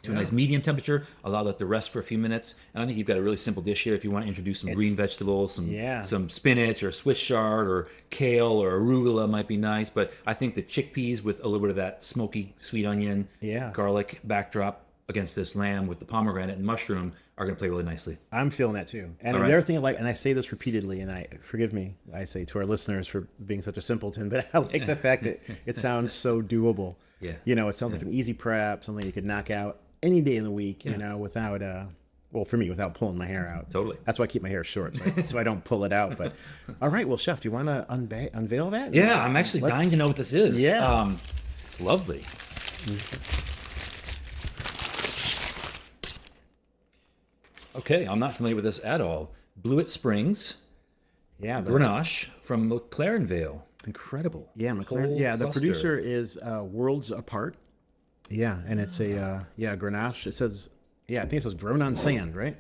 to a nice medium temperature, allow that to rest for a few minutes. And I think you've got a really simple dish here if you want to introduce some green vegetables, some spinach or Swiss chard or kale or arugula might be nice. But I think the chickpeas with a little bit of that smoky sweet onion, garlic backdrop against this lamb with the pomegranate and mushroom are going to play really nicely. I'm feeling that too. And the other thing I like, and I say this repeatedly, and forgive me, I say to our listeners for being such a simpleton, but I like the fact that it sounds so doable. Yeah. It sounds like an easy prep, something you could knock out any day in the week, without, for me, without pulling my hair out. Totally. That's why I keep my hair short, so I don't pull it out. But all right, well, Chef, do you want to unveil that? Yeah, I'm actually dying to know what this is. Yeah. It's lovely. Okay, I'm not familiar with this at all. Blewett Springs Grenache from McLaren Vale. Incredible. Yeah, McLaren. Whole Yeah, the cluster. producer is Worlds Apart. Yeah, and it's a Grenache. It says, I think it says grown on sand, right?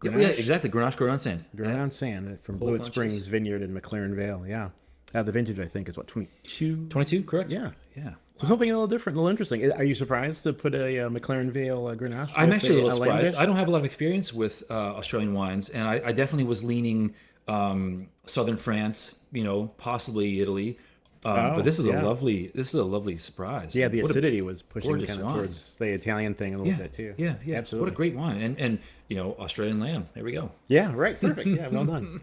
Yeah, exactly. Grenache grown on sand. Grown on sand from Blewett Springs Vineyard in McLaren Vale. Yeah, the vintage I think is what 22. 22, correct? Yeah. Yeah. So something a little different, a little interesting. Are you surprised to put a McLaren Vale Grenache? I'm with actually a little lamb surprised. dish? I don't have a lot of experience with Australian wines, and I definitely was leaning southern France, possibly Italy. But this is a lovely surprise. Yeah, the acidity was pushing gorgeous kind of wine. towards the Italian thing a little bit too. Yeah, absolutely. What a great wine, and Australian lamb. There we go. Yeah, right. Perfect. Yeah, well done.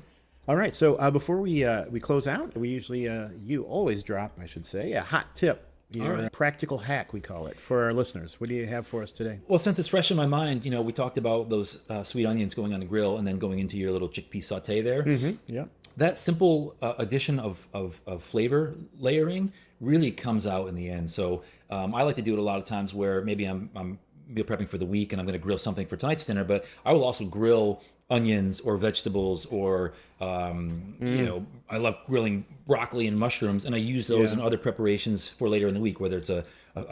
All right. So before we close out, we usually you always drop, I should say, a hot tip. Your practical hack, we call it, for our listeners. What do you have for us today? Well, since it's fresh in my mind, we talked about those sweet onions going on the grill and then going into your little chickpea saute there. Mm-hmm. Yeah. that simple addition of flavor layering really comes out in the end. So I like to do it a lot of times where maybe I'm meal prepping for the week and I'm going to grill something for tonight's dinner, but I will also grill onions or vegetables or I love grilling broccoli and mushrooms, and I use those in other preparations for later in the week, whether it's a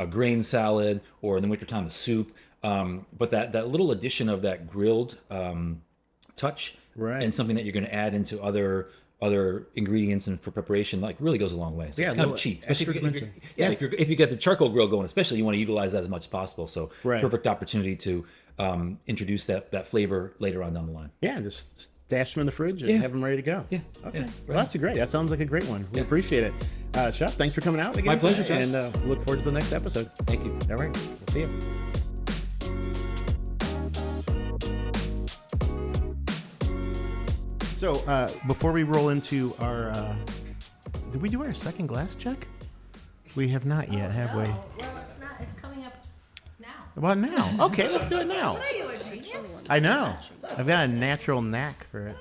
grain salad or in the wintertime a soup. But that little addition of that grilled touch and something that you're going to add into other ingredients and for preparation like really goes a long way. So it's kind of cheap, especially if you get the charcoal grill going, especially you want to utilize that as much as possible. So perfect opportunity to introduce that flavor later on down the line. Yeah, just stash them in the fridge and have them ready to go. Yeah. Okay. Yeah, Well, that's great. That sounds like a great one. We appreciate it. Chef, thanks for coming out again. My pleasure, Chef. And look forward to the next episode. Thank you. All right. We'll see you. So before we roll into our, did we do our second glass check? We have not yet, have we? Well, it's not. It's coming up now. Well, now. Okay, let's do it now. What are you, a genius? I know. I've got a natural knack for it.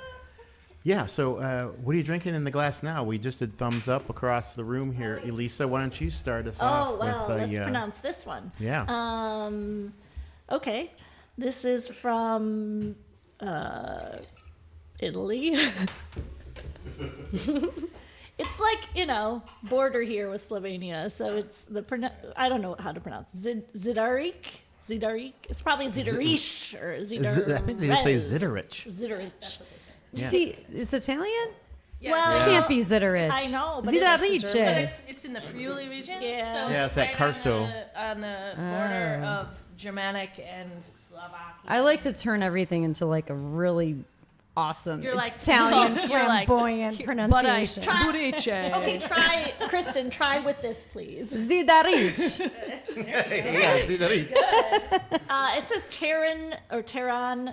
Yeah, so what are you drinking in the glass now? We just did thumbs up across the room here. Elisa, why don't you start us off Oh, well, with let's pronounce this one. Yeah. Okay. This is from Italy. It's like, border here with Slovenia. So it's I don't know how to pronounce it. Zidarik? It's probably Zidarish or Zidar. I think they just say Zitterich. Ziddarich. Yes. It's Italian? Yeah, Well, It can't be Zitterich. I know, but Zidarice. but it's in the Friuli region. Yeah. So Yeah, it's that Carso. on the border of Germanic and Slovak. I like to turn everything into like a really awesome You're like Italian you're like, flamboyant pronunciation. Okay, try, Kristen, try with this, please. Zidaric. Yeah, Zitterich. It says Terran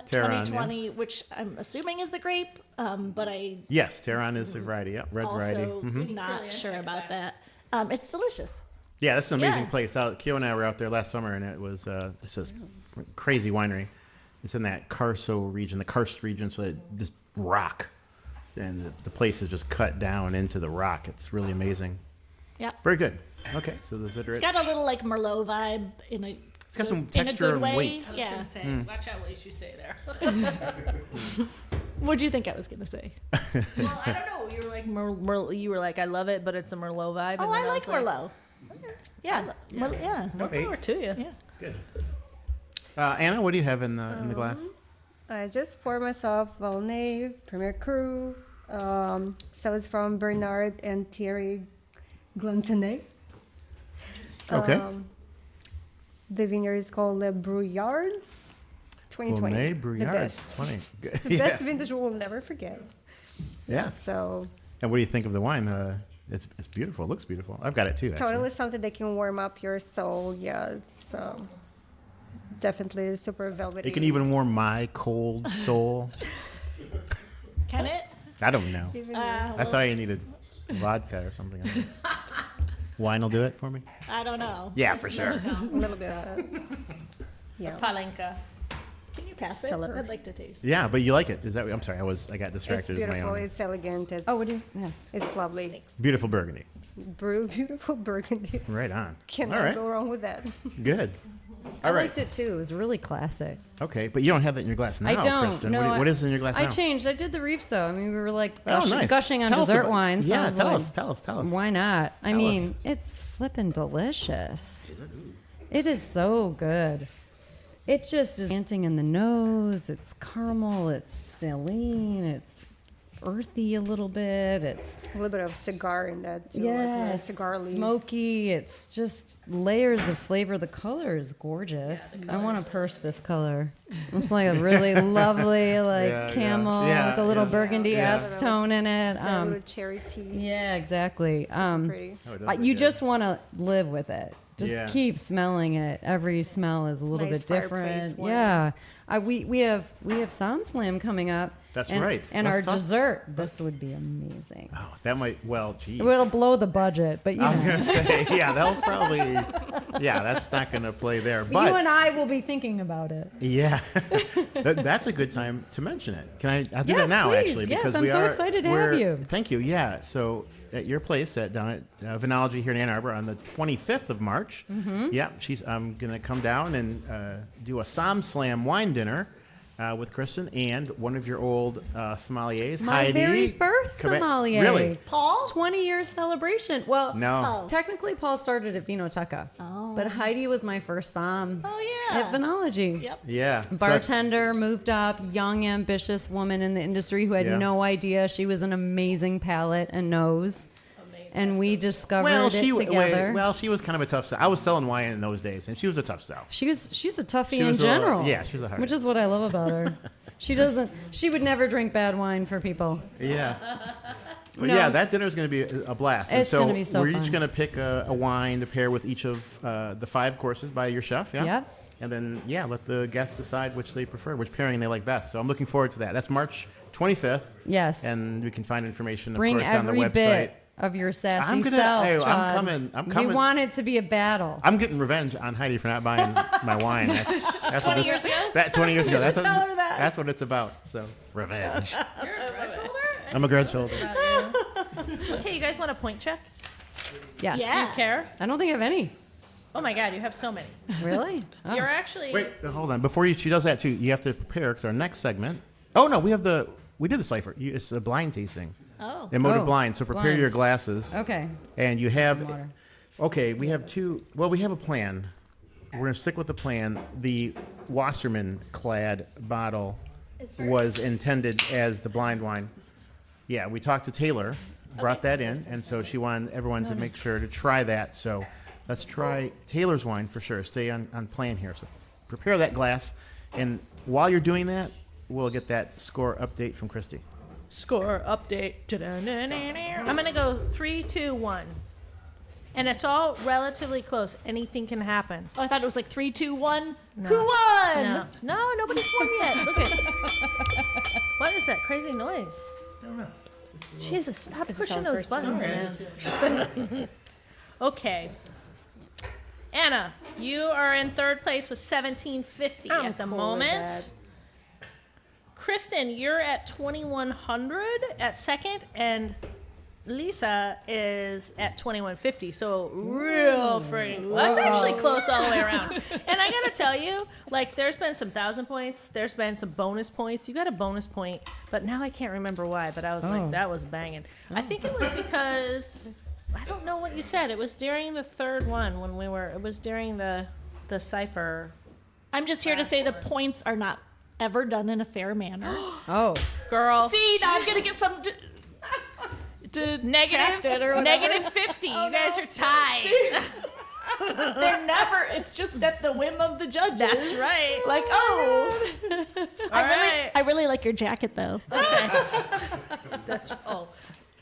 2020, which I'm assuming is the grape, but I Yes, Tehran is the variety. Yeah, red variety. also not sure about that. It's delicious. Yeah, that's an amazing Yeah. place. Kyo and I were out there last summer, and it was it's this crazy winery. It's in that Carso region, the Karst region, so this rock, and the place is just cut down into the rock. It's really amazing. Yeah. Very good. Okay, so the Zitterich. It's got a little like Merlot vibe It's got some in a texture good and way. weight. I was Yeah. gonna say, watch out what you say there. What do you think I was gonna say? Well, I don't know. You were like you were like, I love it, but it's a Merlot vibe. Oh, and then I like was like, Merlot. Yeah. Yeah. More power to you. Yeah. Good. Anna, what do you have in the glass? I just poured myself Volnay, Premier Cru. So it's from Bernard and Thierry Glantenay. Okay. The vineyard is called Le Brouillards 2020. Volnay The Brouillard. best. Funny. The best vintage we'll never forget. Yeah. So And what do you think of the wine? It's beautiful. It looks beautiful. I've got it too. Actually. totally something that can warm up your soul. Yeah, it's definitely super velvety. It can even warm my cold soul. Can it? I don't know. Even I thought you needed vodka or something. Wine will do it for me. I don't know. Yeah, for sure. a little bit. Yeah. Palenka. Can you pass it? Celebrate. I'd like to taste. Yeah, but you like it? Is that? I'm sorry. I got It's distracted with my beautiful. own. It's elegant. It's, Yes. it's lovely. Beautiful Burgundy. Beautiful Burgundy. Right on. Cannot All right. go wrong with that. Good. I All right. liked it too. It was really classic. Okay, but you don't have that in your glass now, I don't. Kristen. No, What is in your glass now? I changed. I did the reefs though. I mean, we were like Oh, nice. gushing on Tell us dessert about- wine. So I Yeah, was tell like, us. Tell us. Why not? I Tell mean, us. it's flippin' delicious. It is so good. It just is enchanting in the nose. It's caramel. It's saline. It's earthy a little bit. It's A little bit of cigar in that too. Like yeah, a cigar leaf. smoky. It's just layers of flavor. The color is gorgeous. I want to purse this color. It's like a really lovely, like Yeah, camel, yeah. like a little Yeah. burgundy-esque Yeah. tone in it. A little cherry tea. Yeah, exactly. Pretty. Oh, it does look You good. just want to live with it. Just Yeah. keep smelling it. Every smell is a little Nice bit different. fireplace one. Yeah. We have SumSlam coming up. That's and, right. And Let's our talk- dessert, this would be amazing. Oh, that might. Well, geez. It'll blow the budget, but you I was know. gonna say, yeah, they'll probably. Yeah, that's not gonna play there. But You and I will be thinking about it. yeah, that's a good time to mention it. Can I'll do Yes, that now, please. actually, Yes, because I'm so excited to have we're- you. Thank you. Yeah, so at your place down at Venology here in Ann Arbor on the 25th of March. Mm-hmm. Yeah, I'm gonna come down and do a Somm Slam wine dinner. With Kristen and one of your old sommeliers, My Heidi. very first sommelier. Really? Paul? 20-year celebration. Well, No. technically Paul started at Vinoteca. Oh. But Heidi was my first somm Oh, yeah. at Venology. Yep. Yeah. So Bartender, moved up, young, ambitious woman in the industry who had Yeah. no idea she was an amazing palate and nose. And we discovered it together. she was kind of a tough sell. I was selling wine in those days, and she was a tough sell. She's a toughie She in was general. yeah, she was a hard. Which is what I love about her. She would never drink bad wine for people. Yeah. But No. yeah, that dinner is going to be a blast. And It's gonna be so we're fun. each going to pick a wine to pair with each of the 5 courses by your chef. Yeah. Yep. And then let the guests decide which they prefer, which pairing they like best. So I'm looking forward to that. That's March 25th. Yes. And we can find information, of Bring course, on the every website. bit of your sassy I'm gonna- self, hey, I'm Todd. coming- I'm coming. We want it to be a battle. I'm getting revenge on Heidi for not buying my wine. That's 20 what years ago? 20 years ago. That's Tell what, her that. That's what it's about. So revenge. You're a grudge holder? I'm a grudge holder. Okay, you guys want a point check? Yes. Yeah. Do you care? I don't think I have any. Oh my God, you have so many. Really? Oh. You're actually. Wait, hold on. Before she does that too, you have to prepare because our next segment. Oh no, we did the Cipher. It's a blind tasting. Oh. Emotive Oh, blind. So prepare blind. your glasses. Okay. And you Some have. water. Okay, we have 2. Well, we have a plan. We're gonna stick with the plan. The Wasserman clad bottle was intended as the blind wine. Yeah, we talked to Taylor, brought that in, and so she wanted everyone to make sure to try that. So let's try Taylor's wine for sure. Stay on plan here. So prepare that glass, and while you're doing that, we'll get that score update from Christy. Score update. I'm going to go 3, 2, 1. And it's all relatively close. Anything can happen. Oh, I thought it was like 3, 2, 1. No. Who won? No, nobody's won yet. Look at what is that crazy noise? I don't know. Jesus, stop Is it pushing on those first? buttons, man. Okay. Anna, you are in third place with 1750 I'm at the cool with moment. that. Kristen, you're at 2100 at second, and Lisa is at 2150. So real free. Well, that's actually close all the way around. And I gotta tell you, like, there's been some 1,000 points. There's been some bonus points. You got a bonus point, but now I can't remember why. But I was like, that was banging. I think it was because I don't know what you said. It was during the third one when we were. It was during the Cipher. I'm just here to say the points are not ever done in a fair manner. Oh. Girl. See, now I'm going to get some... Negative 50. You guys are tied. They're never. It's just at the whim of the judges. That's right. Like, oh. All right. I really like your jacket, though. That's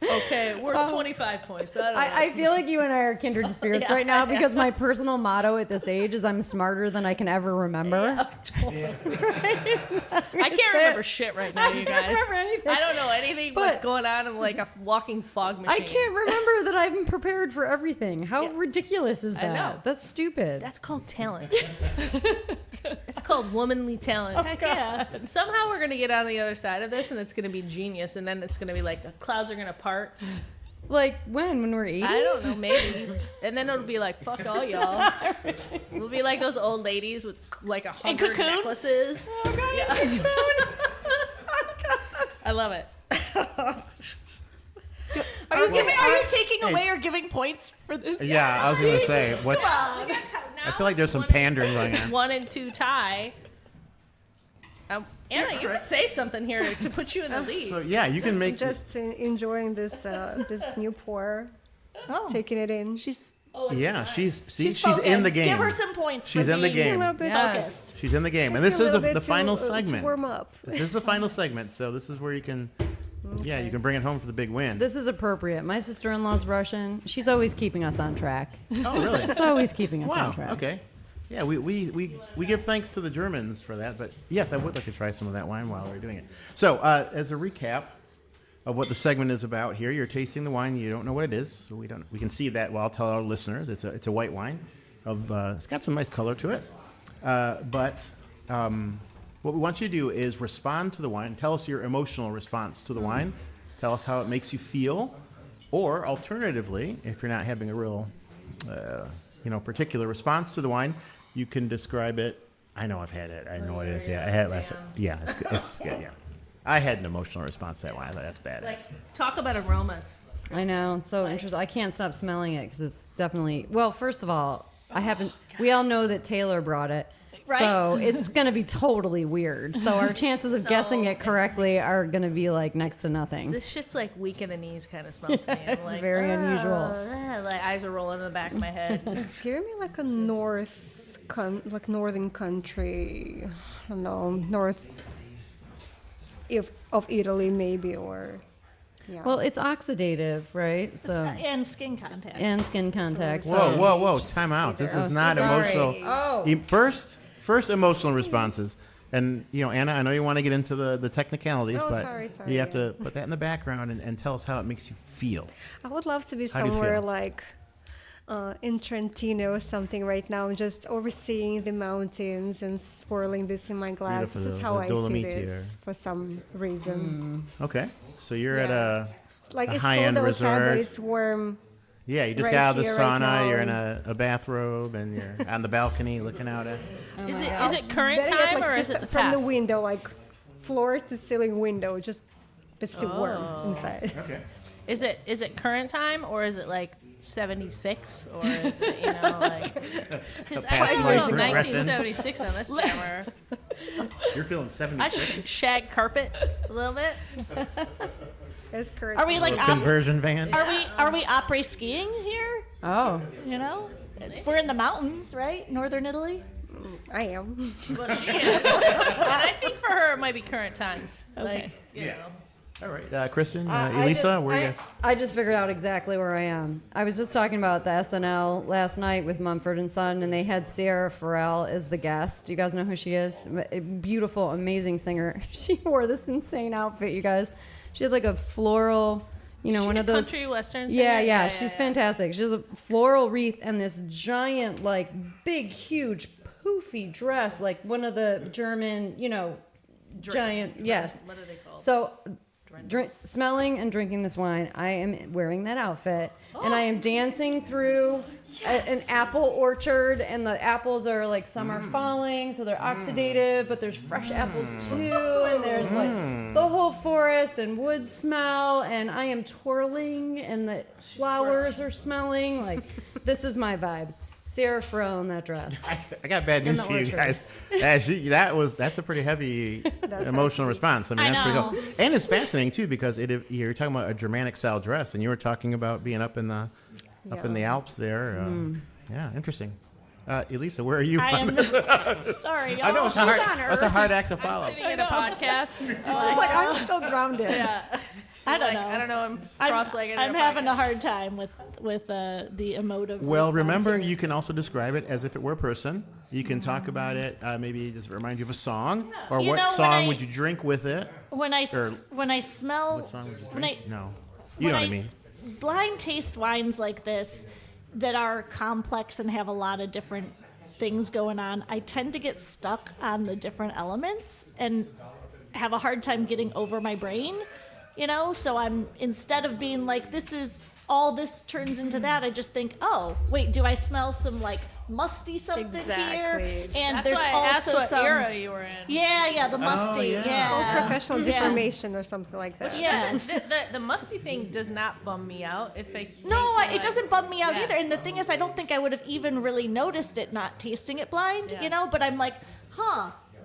okay. We're at 25 points. I don't know. I feel like you and I are kindred spirits right now because my personal motto at this age is I'm smarter than I can ever remember. I can't remember shit right now, you guys. remember anything. I don't know anything what's going on. I'm like a walking fog machine. I can't remember that I'm prepared for everything. How Yeah. ridiculous is that? know. That's stupid. That's called talent. It's called womanly talent. Heck yeah. And somehow we're gonna get on the other side of this, and it's gonna be genius. And then it's gonna be like the clouds are gonna part. Like when we're 80? I don't know, maybe. And then it'll be like, fuck all y'all. We'll be like those old ladies with like 100 Cocoon? necklaces. Oh, God, I love it. Are you taking away or giving points for this? Yeah, I was gonna say what's. I feel like there's some pandering going on. 1 and 2 tie. Anna, you could say something here to put you in the lead. So yeah, you can make. Just enjoying this this new pour, taking it in. She's Yeah, she's in focused. the game. Give her some points. She's for in the being game. A little bit focused. She's in the game, and Just this a is little bit the final to segment. warm up. This is the final segment, so this is where you can. Yeah, you can bring it home for the big win. This is appropriate. My sister-in-law's Russian. She's always keeping us on track. Oh, really? She's always keeping us Wow. on track. Okay. Yeah, we give thanks to the Germans for that. But yes, I would like to try some of that wine while we're doing it. So as a recap of what the segment is about here, you're tasting the wine. You don't know what it is, so we can see that. Well, I'll tell our listeners it's a white wine. It's got some nice color to it. But what we want you to do is respond to the wine. Tell us your emotional response to the wine. Tell us how it makes you feel. Or alternatively, if you're not having a real, particular response to the wine, you can describe it. I know I've had it. I know what it is. Yeah, I had it last. Yeah, it's good. Yeah, I had an emotional response to that wine. I thought that's badass. Like, talk about aromas. I know, it's so interesting. I can't stop smelling it because it's definitely. Well, first of all, I haven't. We all know that Taylor brought it. Right. So it's going to be totally weird. So our chances of guessing it correctly are going to be like next to nothing. This shit's like weak in the knees kind of smell to me. I'm It's like, very unusual. Like eyes are rolling in the back of my head. It's giving me like a northern country. I don't know, north of Italy maybe, or yeah. Well, it's oxidative, right? So And skin contact. and skin contact. So. Whoa! Time out. This is not sorry. emotional. Oh. First emotional responses. And, Anna, I know you want to get into the technicalities, Oh, but sorry, you have to put that in the background and tell us how it makes you feel. I would love to be How do you somewhere feel? like in Trentino or something right now, just overseeing the mountains and swirling this in my glass. Beautiful, This is the how I see Dolomiti this here. for some reason. Okay. So you're at Yeah. Like a it's high-end cold outside, but resort. it's warm. Yeah, you just right got out of the here, right sauna, now. you're in a bathrobe, and you're on the balcony looking out at... Is it current Better yet, time like, or is just it the from past? the window, like floor to ceiling window, just it's still Oh. warm inside. Okay. Is it current time or is it like 76 or is it like? Because I past feel life like regression. 1976 on this jammer. You're feeling I 76? shag carpet a little bit. It's current. Are we like Conversion van? are we après skiing here? Oh. You know, we're in the mountains, right? Northern Italy. I am. Well, she is, and I think for her it might be current times. Okay. Like, you know. All right, Kristen, I Elisa, just- where you guys? I just figured out exactly where I am. I was just talking about the SNL last night with Mumford and Son, and they had Sierra Farrell as the guest. Do you guys know who she is? A beautiful, amazing singer. She wore this insane outfit, you guys. She had like a floral, one She of a those. country western Yeah, singer? yeah, she's fantastic. She has a floral wreath and this giant, like, big, huge, poofy dress, like one of the German, giant. Yes. What are they called? So, smelling and drinking this wine, I am wearing that outfit, and I am dancing through an apple orchard, and the apples are like some are falling, so they're oxidative, but there's fresh apples too, and there's like the whole forest and wood smell, and I am twirling, and the flowers are smelling. Like, this is my vibe. Sarah Farrell in that dress. I got bad In news the for you orchard. guys. That's a pretty heavy emotional response. I mean, that's pretty cool. And it's fascinating too because you're talking about a Germanic style dress, and you were talking about being up in the Alps there. Yeah, interesting. Elisa, where are you? I am. Sorry, I know y'all. it's hard. That's a hard act to follow. Sitting in a podcast. She's like, I'm still grounded. Yeah. I don't know. I don't know. I'm cross-legged. I'm in a having a podcast. hard time with the emotive. Well, response remember, here. you can also describe it as if it were a person. You can talk about it. Maybe does it remind you of a song, or You what know, when song I- would you drink with it? when I or- smell What song would you when drink? I No, you know what I when mean. blind taste wines like this that are complex and have a lot of different things going on, I tend to get stuck on the different elements and have a hard time getting over my brain, so I'm, instead of being like, this is all this turns into that, I just think, oh wait, do I smell some like musty something here? Exactly. And That's there's why I asked also what some era you were in. yeah, the musty, yeah. Called professional Yeah. deformation or something like that. yeah. The musty thing does not bum me out. If I It doesn't bum me out Yeah. either. And the thing is, I don't think I would have even really noticed it not tasting it blind, Yeah. But I'm like,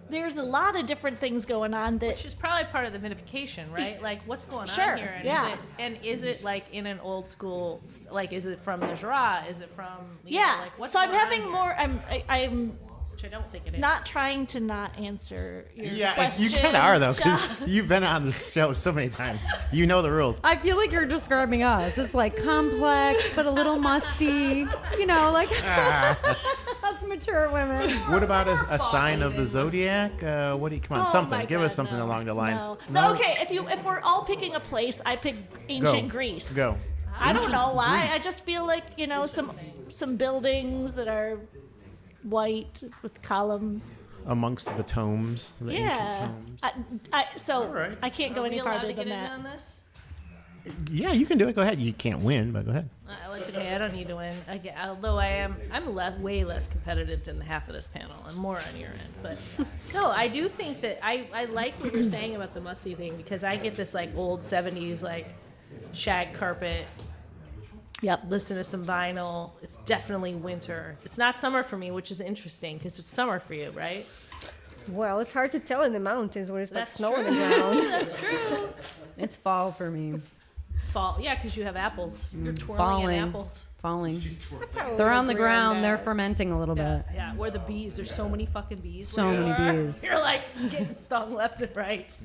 there's a lot of different things going on that. Which is probably part of the vinification, right? Like, what's going Sure, on here? And yeah. is it like in an old school? Like, is it from the Jura? Is it from? You Yeah. know, like, what's So I'm going on having here? more. I'm Which I don't think it is. not trying to not answer your Yeah, question. you kind of are though, because John. you've been on the show so many times. You know the rules. I feel like you're describing us. It's like complex, but a little musty. Like us mature women. What about a sign of the zodiac? What do you? Come on, Oh something. my Give us God, something no, along the lines. No. Okay, if we're all picking a place, I pick ancient Greece. Go. I don't Ancient know why. Greece. I just feel like some buildings that are white with columns. Amongst the tomes, the ancient Yeah. tomes. So All right. I can't go Are any we allowed farther to than get in that. on this? Yeah, you can do it. Go ahead. You can't win, but go ahead. It's okay. I don't need to win. Although I'm way less competitive than half of this panel. I'm more on your end, but no, I do think that I like what you're saying about the musty thing because I get this like old '70s like shag carpet. Yep. Listen to some vinyl. It's definitely winter. It's not summer for me, which is interesting because it's summer for you, right? Well, it's hard to tell in the mountains when it's like That's snow on true. the ground. That's true. It's fall for me. Fall, yeah, because you have apples. You're twirling Falling. in apples. Falling. Probably They're on the agree on ground. that. They're fermenting a little bit. Yeah, where the bees. There's so many fucking bees. So where you many are. bees. You're like getting stung left and right.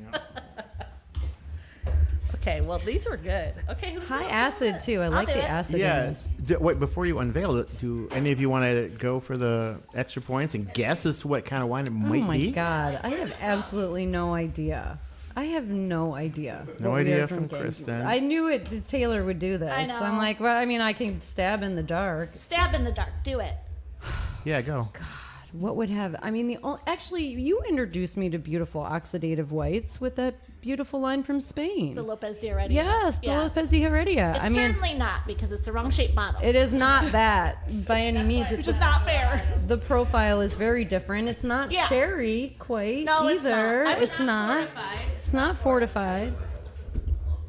Okay, well these were good. Okay, who's High going acid too. I like do the it. acid. in Yeah. this. Wait, before you unveil it, do any of you want to go for the extra points and guess as to what kind of wine it Oh might my be? god, I have absolutely no idea. I have no idea. No what we idea are from drinking. Kristen. I knew it. Taylor would do this. I know. I'm like, well, I mean, I can stab in the dark. Stab in the dark. Do it. Yeah, go. What would have? I mean, actually, you introduced me to beautiful oxidative whites with that beautiful line from Spain. The Lopez de Heredia. Yes, the Yeah. Lopez de Heredia. It's I mean, certainly not because it's the wrong shaped bottle. it is not that by any means. Which is not fair. The profile is very different. It's not Yeah. sherry quite No, it's either. not. It's not. It's not fortified.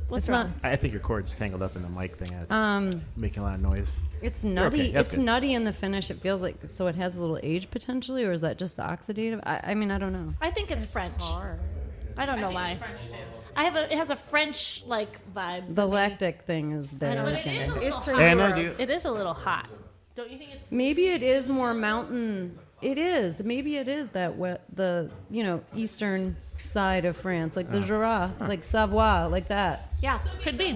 What's It's wrong? not. I think your cord's tangled up in the mic thing. It's making a lot of noise. It's nutty. Okay, that's it's good. nutty in the finish. It feels like so. It has a little age potentially, or is that just the oxidative? I mean, I don't know. I think it's French. I don't know why. It has a French like vibe. The lactic thing is there. But it is a little Eastern hot. Anna, Europe. do you, It is a little hot. Don't you think it's? Maybe it is more mountain. It is. Maybe it is that the eastern side of France, like the Jura, like Savoie, like that. Yeah, could be.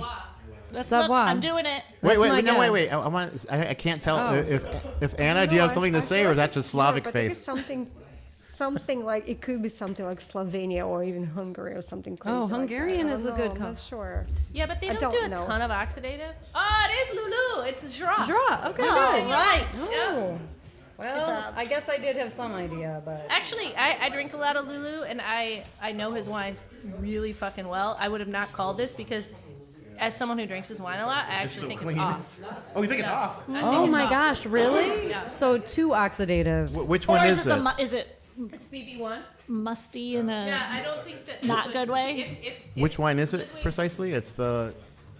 That's Savoie. I'm doing it. wait, That's my wait, no, guess. wait. I can't tell Oh. if Anna, do you No, have something to I say, feel or is like that just it's Slavic Europe. I think face? it's something like it could be something like Slovenia or even Hungary or something crazy. Oh, like that. Hungarian I is don't a good know, I'm call. not sure. Yeah, but they I don't do a don't know. ton of oxidative. Oh, it is Lulu. It's Jura. Jura. Okay, Oh, good. right. Oh. Well, I guess I did have some idea, but Actually, I drink a lot of Lulu, and I know his wines really fucking well. I would have not called this because, as someone who drinks his wine a lot, I actually think it's off. Oh, you think it's off? I think oh it's my off. gosh, really? Yeah. So too oxidative. Which Or one is is it the this? is it It's BB1. musty in a? Yeah, I don't think that. Not good way? If Which wine is it precisely? It's the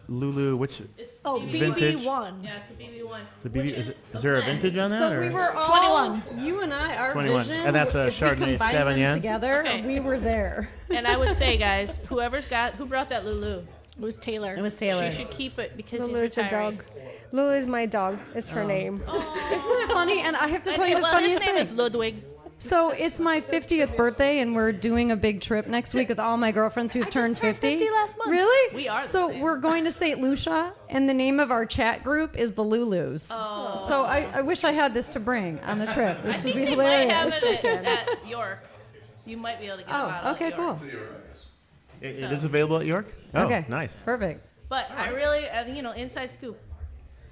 Lulu. Which It's Oh, Vintage? BB1. Yeah, it's a BB1. the BB? Which Is there a vintage on that? So or? we were all 21. You and I, our 21. vision. And that's a if we Chardonnay combine 7 them yen? together. Okay. We were there. And I would say, guys, who brought that Lulu? It was Taylor. It was Taylor. She should keep it because Lulu he's is a retiring. dog. Lulu is my dog. It's her name. Isn't that funny? And I have to tell you the Well, his funniest name thing. is Ludwig. So it's my 50th birthday, and we're doing a big trip next week with all my girlfriends who've I just turned turned 50 last month. Really? We are the So same. we're going to St. Lucia, and the name of our chat group is the Lulus. Oh. So I wish I had this to bring on the trip. I This would think be they hilarious. might have it at York. You might be able to get a bottle Oh, okay, at York. cool. It is available at York. Oh, Okay, nice. perfect. But I really, inside scoop.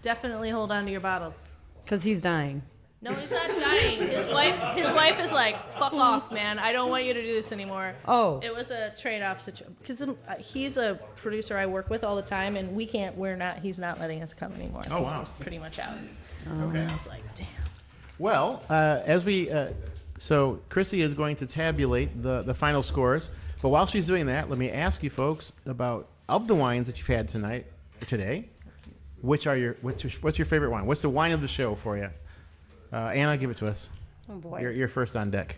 Definitely hold on to your bottles. Because he's dying. No, he's not dying. His wife is like, fuck off, man. I don't want you to do this anymore. Oh. It was a trade-off situation because he's a producer I work with all the time, and he's not letting us come anymore. Oh, 'cause wow. He's pretty much out. Okay. I was like, damn. Well, as we, so Chrissy is going to tabulate the final scores. But while she's doing that, let me ask you folks of the wines that you've had today, what's your favorite wine? What's the wine of the show for you? Anna, give it to us. Oh boy. You're first on deck.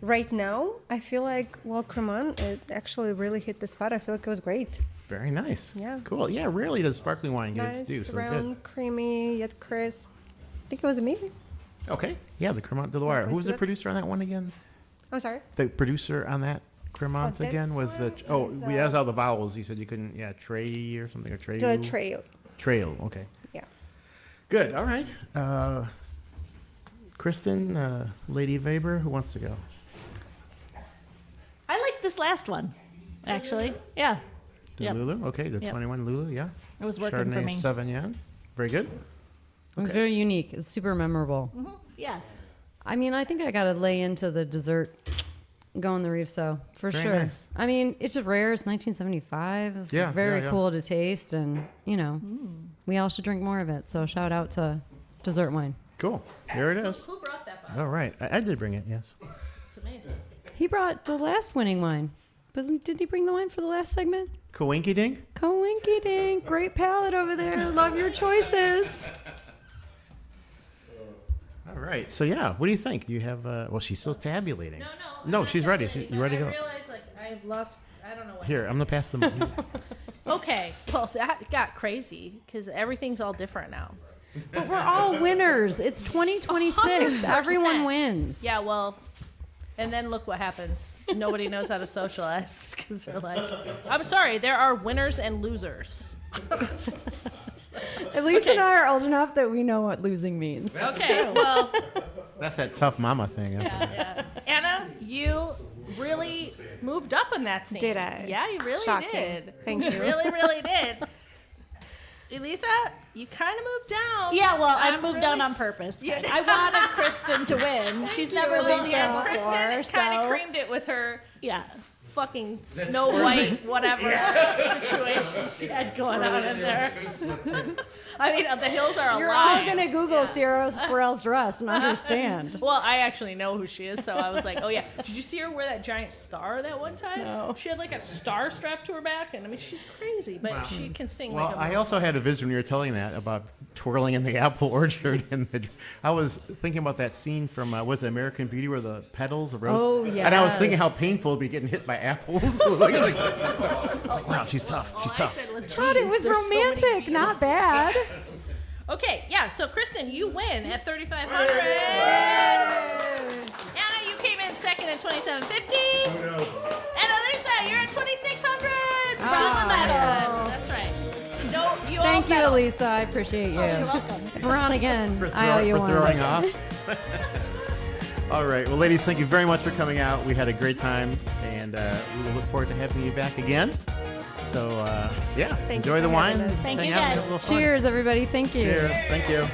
Right now, I feel like Cremant, it actually really hit the spot. I feel like it was great. Very nice. Yeah. Cool. Yeah, rarely does sparkling wine get its Nice, due. So round, creamy, yet crisp. I think it was amazing. good. Okay. Yeah, the Cremant de Loire. Yeah, Who was the good. producer on that one again? I'm sorry. The producer on that Cremant this again was one is, that's all the vowels. You said you couldn't. Yeah, Trey or something or Trey. The trail. Trail. Okay. Yeah. Good. All right. Kristen, Lady Weber, who wants to go? I like this last one, actually. Yeah. The Yep. Lulu? Okay, the Yep. 21 Lulu, yeah. It was working Chardonnay for me. Sauvignon. Very good. It was very unique. It's super memorable. Yeah. I mean, I think I got to lay into the dessert going the Riefso for Very sure. nice. I mean, it's a rare. It's 1975. It's Yeah, very yeah. cool to taste, and we all should drink more of it. So shout out to dessert wine. Cool. There it is. Who brought that bottle? All right. I did bring it, yes. It's amazing. He brought the last winning wine. Did he bring the wine for the last segment? Coinky Dink? Coinky dink. Great palate over there. Love your choices. All right. So, yeah, what do you think? Do you have, well, she's still tabulating. No. No, she's ready. You ready to go? I realized, like, I've lost, I don't know what. Here, I'm going to pass them. Okay. Well, that got crazy because everything's all different now. But we're all winners. It's 2026. 100%. Everyone wins. Yeah, well, and then look what happens. Nobody knows how to socialize because they're like, I'm sorry, there are winners and losers. At least Okay. and I are old enough that we know what losing means. Okay, well, That's that tough mama thing. Isn't it? yeah. Anna, you really moved up in that scene. Did I? Yeah, you really Shocking. did. Thank you. Really, really did. Elisa, you kind of moved down. Yeah, well, I I'm moved really down on s- purpose. You- I wanted Kristen to win. She's never been here And before, Kristen kind of so creamed it with her yeah. fucking Snow White whatever situation she had going on in there. I mean, the hills are You're all alive. going to Google Sarah Farrell's dress and understand. Well, I actually know who she is, so I was like, oh yeah. Did you see her wear that giant star that one time? No. She had like a star strapped to her back, and I mean, she's crazy, but she can sing Well, like a I also had a vision when you were telling that about twirling in the apple orchard. I was thinking about that scene from, was it American Beauty where the petals, the rose? Oh, And I was thinking how yes. painful it'd be getting hit by apples. Like, wow, she's tough. All She's I tough. said was But it bees. was There's so many romantic, bees. not bad. Okay, yeah. So Kristen, you win at 3,500. Anna, you came in second at 2,750. And Elisa, you're at 2,600. Bronze medal. That's right. No, you all Thank you, medal. Elisa. I appreciate you. You're welcome. If we're on again, I owe you for one. throwing off. All right. Well, ladies, thank you very much for coming out. We had a great time, and we will look forward to having you back again. So, yeah, Thank enjoy you the for wine. having us. Thank hang you, out, have a guys. little fun. Cheers, everybody. Thank you. Cheers. Thank you.